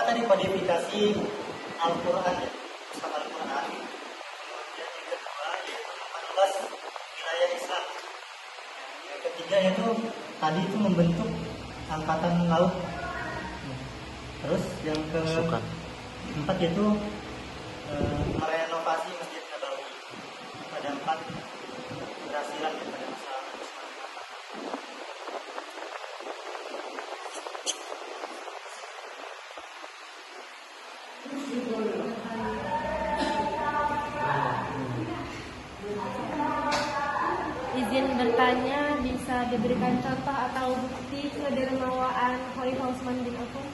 tadi kodifikasi Al-Quran ya, Al-Quran. Kemudian yang kedua yaitu 18 wilayah Islam. Yang ketiga yaitu tadi itu membentuk angkatan laut. Terus yang keempat yaitu merenovasi Masjid Nabawi. Ada 4 keberhasilan pada masa Izin bertanya, bisa diberikan contoh atau bukti kedermawaan Khalifah Utsman bin Affan?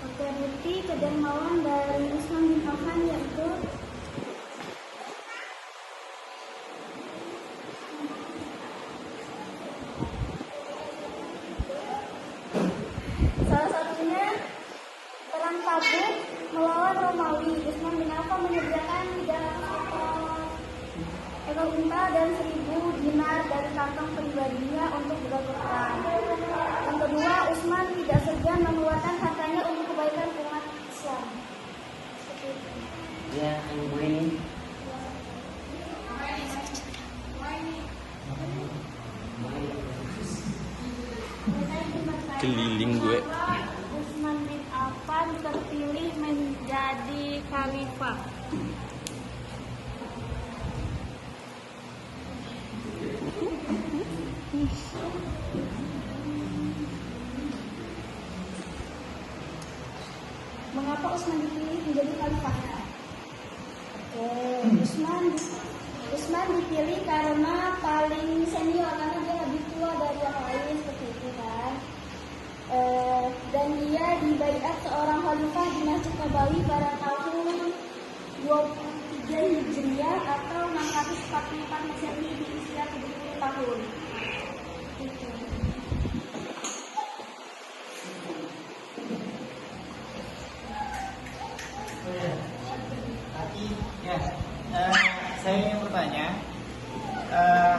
Oke, bukti kedermawan dari Utsman bin Affan yaitu Utsman bin Affan menyediakan 300 ekor unta dan 1000 dinar dari kantong pribadinya untuk berperang. Yang kedua, Utsman tidak segan mengeluarkan hartanya untuk kebaikan umat Islam. Seperti itu. Ya, yang gue ini. Keliling gue. Utsman bin Affan terpilih menjadi khalifah. Mengapa Utsman dipilih menjadi khalifah? Utsman dipilih karena paling senior, karena dia lebih tua dari yang lain, seperti itu kan. Dan dia dibaiat seorang khalifah di Masjid Nabawi pada tahun 23 Hijriah atau 644 Masehi di usia 70 tahun. Gitu. Saya ingin bertanya,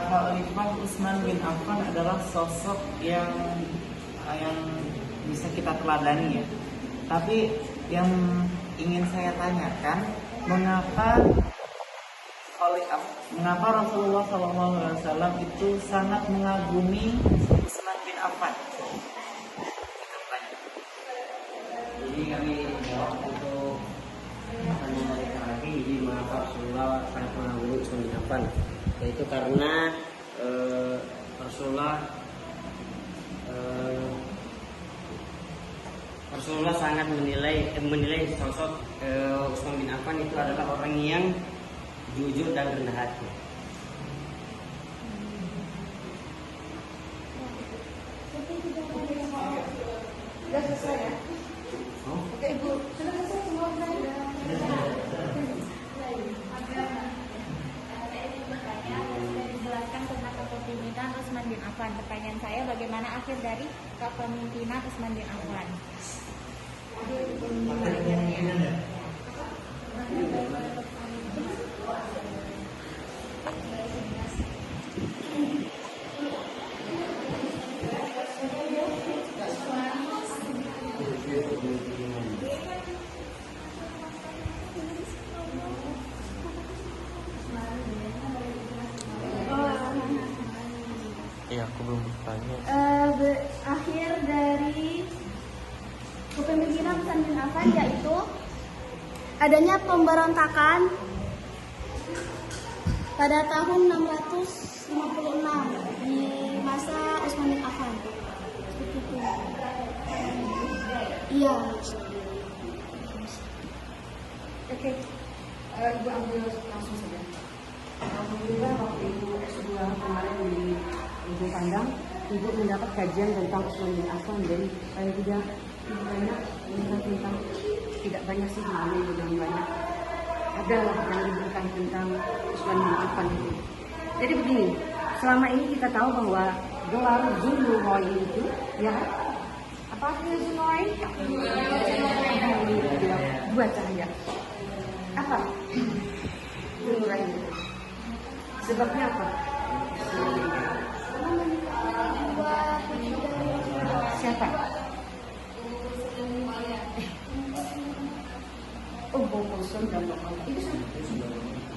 Khalifah Utsman bin Affan adalah sosok yang bisa kita teladani ya. Tapi yang ingin saya tanyakan, mengapa Rasulullah SAW itu sangat mengagumi Utsman bin Affan? Jadi kami jawab untuk pertanyaan dari Karafi. Jadi mengapa Rasulullah sangat mengagumi Utsman bin Affan? Yaitu karena Rasulullah sangat menilai sosok Utsman bin Affan itu adalah orang yang jujur dan rendah hati. Sudah selesai ya? Oke Ibu, sudah selesai semua Dijelaskan tentang kepemimpinan Utsman bin Affan. Pertanyaan saya, bagaimana akhir dari kepemimpinan Utsman bin Affan? Iya, aku belum bertanya. Akhir dari kepemimpinan Utsman bin Affan yaitu adanya pemberontakan pada tahun 656 di masa Utsman bin Affan. Iya. Oke, Ibu ambil langsung saja. Alhamdulillah waktu Ibu S2 kemarin di Ujung Pandang, Ibu mendapat kajian tentang Utsman bin Affan dan saya juga banyak tentang tidak banyak sih malu dengan banyak adalah yang diberikan tentang Utsman bin Affan itu. Jadi begini, selama ini kita tahu bahwa gelar Zulnurain itu ya apa artinya Zulnurain? Dua cahaya. Apa? Zulnurain. Sebabnya apa? Siapa? Oh, Bokoson dan Bokoson. Itu sama.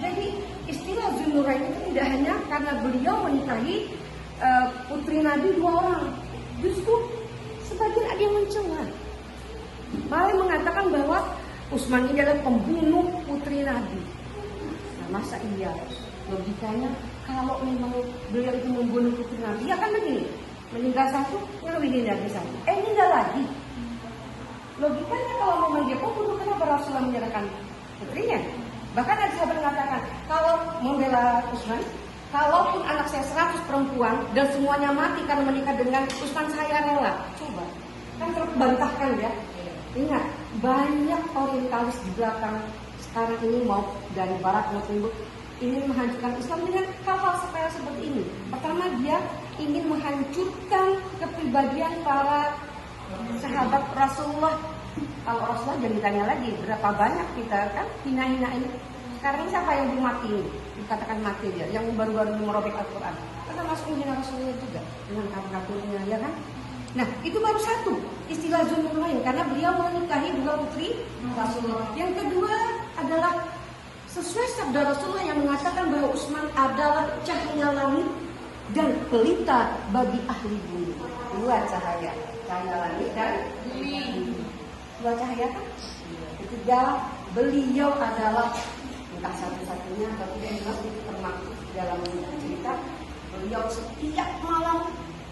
Jadi istilah Zulnurain itu tidak hanya karena beliau menikahi putri Nabi 2 orang. Justru sebagian ada yang mencela. Malah mengatakan bahwa Utsman ini adalah pembunuh putri Nabi. Nah, masa iya? Logikanya kalau memang beliau itu membunuh putri Nabi, ya kan begini, meninggal satu, lebih dari satu. Meninggal lagi. Logikanya kalau memang dia pembunuh, kenapa Rasulullah menyerahkan putrinya? Bahkan ada sahabat mengatakan, kalau membela Utsman, kalaupun anak saya 100 perempuan dan semuanya mati karena menikah dengan Utsman, saya rela. Coba, kan terbantahkan ya. Ingat, banyak orientalis di belakang sekarang ini mau dari barat mau timur ingin menghancurkan Islam dengan hal-hal sepele seperti ini. Pertama, dia ingin menghancurkan kepribadian para sahabat Rasulullah Kalau Rasulullah jangan ditanya lagi berapa banyak kita kan hina-hina ini. Sekarang ini siapa yang belum mati? Dikatakan mati dia, yang baru-baru merobek Al-Quran. Karena masuk menghina Rasulullah juga dengan karikaturnya, ya kan? Nah, itu baru satu istilah Zulnurain karena beliau menikahi dua putri Rasulullah. Yang kedua adalah sesuai sabda Rasulullah yang mengatakan bahwa Utsman adalah cahaya langit dan pelita bagi ahli bumi. Dua cahaya langit dan bumi. Dua cahaya kan? Ketiga, beliau adalah entah satu-satunya atau tidak jelas itu termaktub dalam cerita. Beliau setiap malam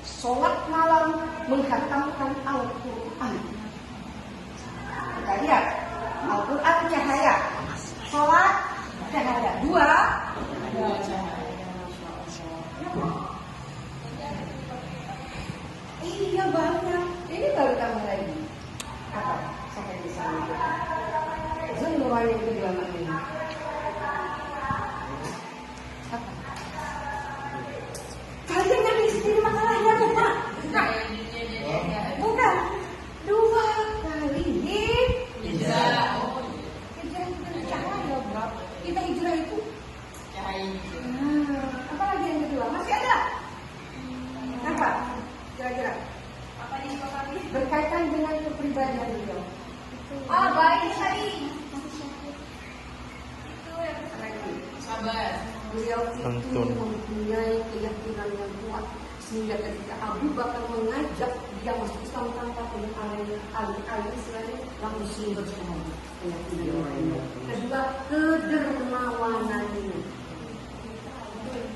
sholat malam menghatamkan Al-Quran. Kita lihat Al-Quran cahaya, sholat cahaya, dua cahaya. Iya banyak. Ini baru tambah lagi. Apa? Sampai di sana. Zulnurain yang kedua ini. Apa? Kalian yang isi masalahnya bukan? Bukan. Dua kali hijrah. Hijrah itu cahaya, bro. Kita hijrah itu cahaya. Apa lagi yang kedua? Masih ada? Apa? Kira-kira? Apa disepakati? Berkaitan dengan kepribadian beliau. Ah, baik sekali. Itu yang lagi. Sabar. Beliau itu mempunyai keyakinan yang kuat sehingga ketika Abu Bakar mengajak dia masuk Islam tanpa alih-alih istilahnya langsung bersemangat keyakinan. Kedua, kedermawanannya.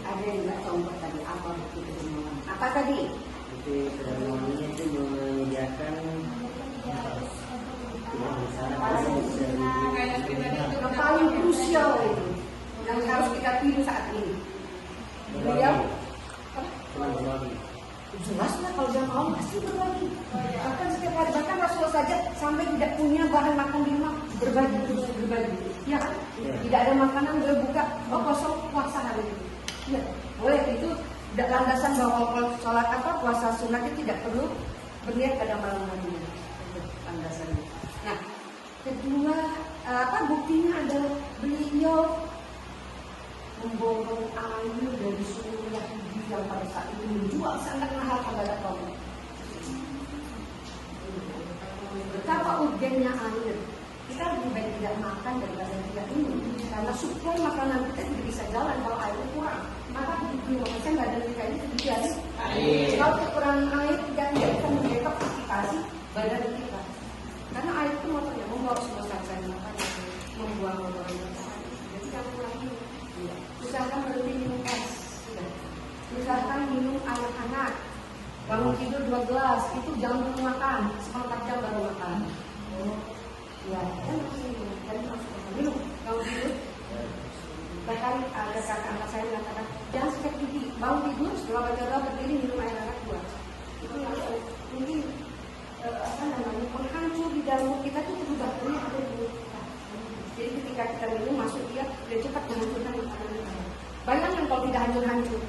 Ada yang nggak contoh tadi apa bukti kedermawanan? Apa tadi? Bukti kedermawanannya itu menyediakan yang paling krusial itu yang harus kita pilih saat ini. Beliau jelas lah kalau dia mau pasti berbagi. Bahkan setiap hari, bahkan Rasulullah saja sampai tidak punya bahan makan di rumah berbagi. Ya kan? Tidak ada makanan berbuka, kosong puasa hari itu. Ya, boleh itu tidak landasan bahwa kalau sholat puasa sunat itu tidak perlu berniat pada malam harinya. Landasannya. Nah, kedua buktinya adalah beliau memborong air dari seluruh Yahudi yang pada saat itu menjual sangat mahal kepada kaum. Betapa urgennya air. Kita lebih baik tidak makan daripada tidak minum. Karena suplai makanan kita tidak bisa jalan kalau airnya kurang. Maka di Indonesia nggak ada nikah ini terjadi. Kalau kekurangan air tidak bisa mendetoksifikasi badan kita. Karena air itu motornya membawa semua sajian makanan, membuang kotoran makanan. Jadi jangan kurang. Usahakan berhenti minum es. Usahakan minum air hangat. Bangun tidur 2 gelas. Itu jangan dulu makan. 4 jam baru makan. Ya, kan masih minum. Bangun tidur. Bahkan ada kakak anak saya mengatakan jangan sikat gigi. Bangun tidur setelah baca doa berdiri minum air hangat 2. Itu langsung mungkin penghancur di dalam kita itu berubah. Ada di mulut kita. Jadi ketika kita minum masuk dia cepat menghancurkan makanan. Bayangkan kalau tidak hancur-hancur,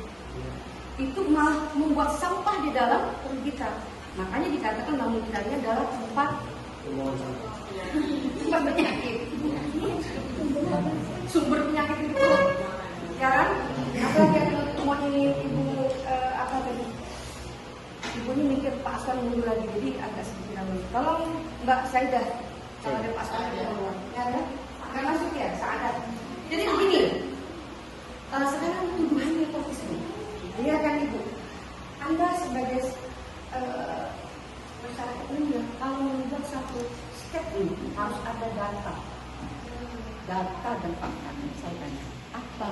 itu malah membuat sampah di dalam perut kita. Makanya dikatakan lambung kita ini adalah tempat penyakit. Sumber penyakit itu. Sekarang apalagi yang temuan ini ibu apa tadi? Ibu ini mikir Pak Askan mundur lagi, jadi agak sedikit ramai. Tolong Mbak Saidah, kalau ada Pak Askan yang keluar, ya ada? Akan masuk ya, saat. Jadi begini. Sekarang tuduhan nepotisme. Iya kan Ibu? Anda sebagai masyarakat umum kalau membuat satu statement harus ada data dan fakta. Saya tanya, apa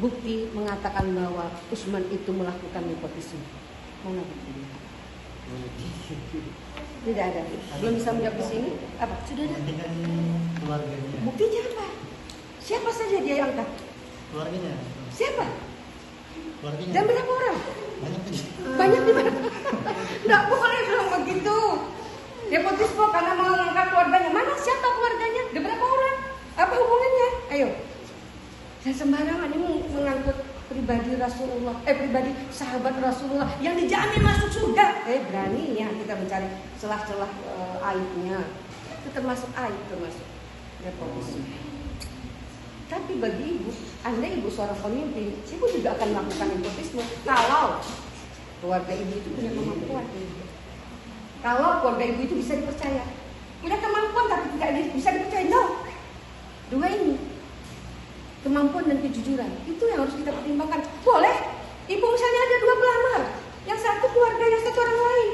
bukti mengatakan bahwa Utsman itu melakukan nepotisme? Mana buktinya? Tidak ada. Belum bisa menjawab di sini. Apa? Sudah ada. Buktinya apa? Siapa saja dia yang angkat? Keluarganya. Siapa? Keluarganya. Dan berapa orang? Banyak di mana? Nggak boleh bilang begitu. Nepotisme karena mau mengangkat keluarganya. Mana siapa keluarganya? Dan berapa orang? Apa hubungannya? Ayo. Saya sembarangan ini mengangkut pribadi Rasulullah, pribadi sahabat Rasulullah yang dijamin masuk surga. Beraninya kita mencari celah-celah aibnya. Itu termasuk aib, termasuk nepotisme. Tapi bagi ibu, Anda ibu seorang pemimpin, ibu juga akan melakukan nepotisme kalau keluarga ibu itu punya kemampuan. Kalau keluarga ibu itu bisa dipercaya, punya kemampuan tapi tidak bisa dipercaya. No. Dua ini, kemampuan dan kejujuran, itu yang harus kita pertimbangkan. Boleh, ibu misalnya ada 2 pelamar, yang satu keluarga, yang satu orang lain.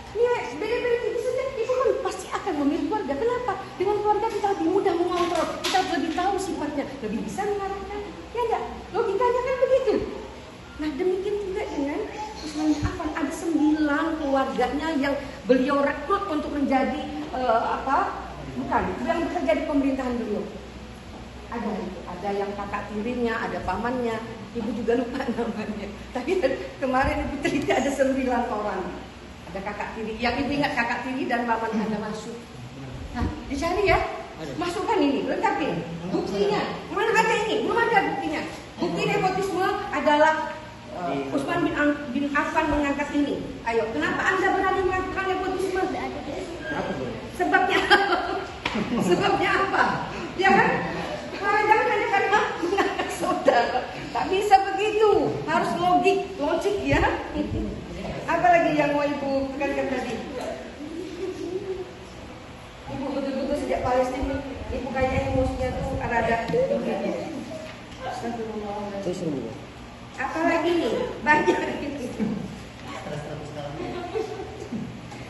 Ini beda-beda tipis saja, ibu kan pasti akan memilih keluarga. Kenapa? Dengan keluarga kita lebih mudah mengontrol, kita lebih tahu sifatnya, lebih bisa mengarahkan. Ya enggak? Logikanya kan begitu. Nah demikian juga dengan Utsman bin Affan, ada 9 keluarganya yang beliau rekrut untuk menjadi yang bekerja di pemerintahan beliau. Ada yang kakak tirinya, ada pamannya, ibu juga lupa namanya. Tapi kemarin ibu teliti ada 9 orang. Ada kakak tiri, yang ibu ingat kakak tiri dan paman Anda masuk. Nah, dicari ya, masukkan ini, lengkapin. Buktinya, mana ada ini? Belum ada buktinya. Bukti nepotisme adalah Utsman bin Affan mengangkat ini. Ayo, kenapa Anda berani mengangkat nepotisme? Sebabnya Sebabnya apa? Ya kan? Jangan hanya karena mengangkat saudara. Tak bisa begitu. Harus logik ya. Apalagi yang mau ibu tekankan tadi? Ibu betul-betul sejak Palestina, ibu kayaknya emosinya tuh rada apalagi nih? Banyak.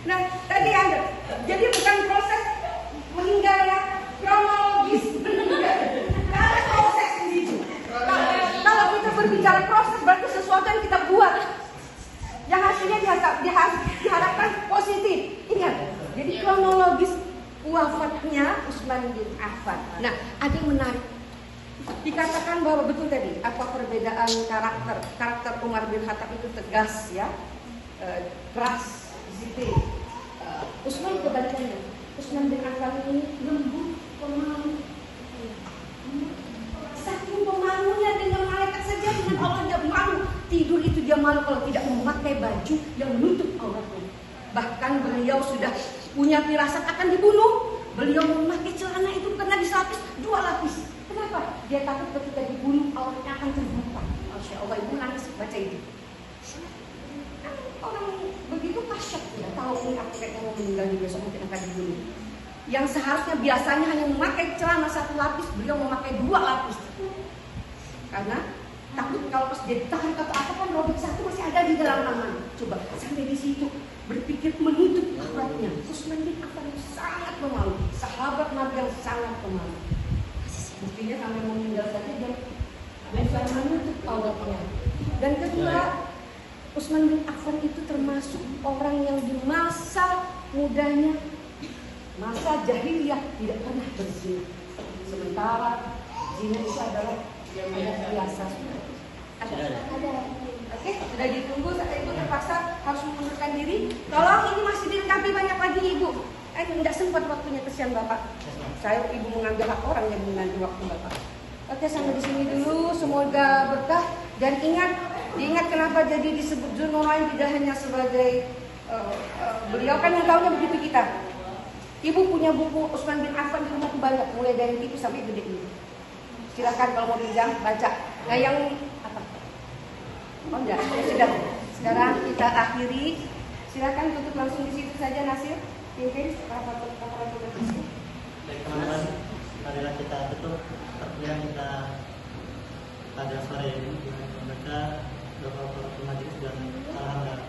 Nah, tadi ada. Jadi bukan proses meninggal ya, kronologis meninggal. Ada proses di situ. Kalau kita berbicara proses berarti sesuatu yang kita buat, yang hasilnya diharapkan positif. Ingat, jadi kronologis wafatnya Utsman bin Affan. Nah, ada yang menarik. Dikatakan bahwa betul tadi apa perbedaan karakter Umar bin Khattab itu tegas ya, keras, disiplin. Utsman kebalikannya. Utsman bin Affan ini lembut, pemalu. Saking pemalunya dengan malaikat saja, dengan Allah dia malu. Tidur itu dia malu kalau tidak memakai baju yang menutup auratnya. Bahkan beliau sudah punya firasat akan dibunuh. Beliau memakai celana itu karena diselapis 2 lapis. Kenapa? Dia takut ketika dibunuh auratnya akan terbuka. Masya Allah, ibu nangis baca itu. Orang begitu pasyok, tidak tahu ini akhirnya mau meninggal di besok mungkin akan dibunuh. Yang seharusnya biasanya hanya memakai celana 1 lapis, beliau memakai 2 lapis. Karena takut kalau pas dia ditahan atau apa kan robek 1 masih ada di dalam tangan. Coba sampai di situ berpikir menutup auratnya. Utsman bin Affan sangat pemalu, sahabat Nabi yang sangat pemalu. Buktinya sampai mau meninggal saja dia bisa menutup auratnya. Dan kedua, Utsman bin Affan itu termasuk orang yang di masa mudanya, masa jahiliyah tidak pernah berzina. Sementara zina itu adalah yang biasa. Ada. Oke, sudah ditunggu. Saat itu terpaksa harus mengundurkan diri. Tolong ini masih dilengkapi banyak lagi ibu. Tidak sempat waktunya, kesian bapak. Saya ibu mengambil hak orang yang menanti waktu bapak. Oke, sampai di sini dulu. Semoga berkah dan diingat kenapa jadi disebut Dzulnurain tidak hanya sebagai beliau kan yang tahunya begitu kita. Ibu punya buku Utsman bin Affan di rumah banyak, mulai dari tipis sampai gede ini. Silakan kalau mau pinjam baca. Nah yang apa? Oh enggak, ya sudah. Sekarang kita akhiri. Silakan tutup langsung di situ saja Nasir. Pimpin rapat diskusi. Baik teman-teman, marilah kita tutup perkuliahan kita pada sore ini. Mereka beberapa majelis dan alhamdulillah.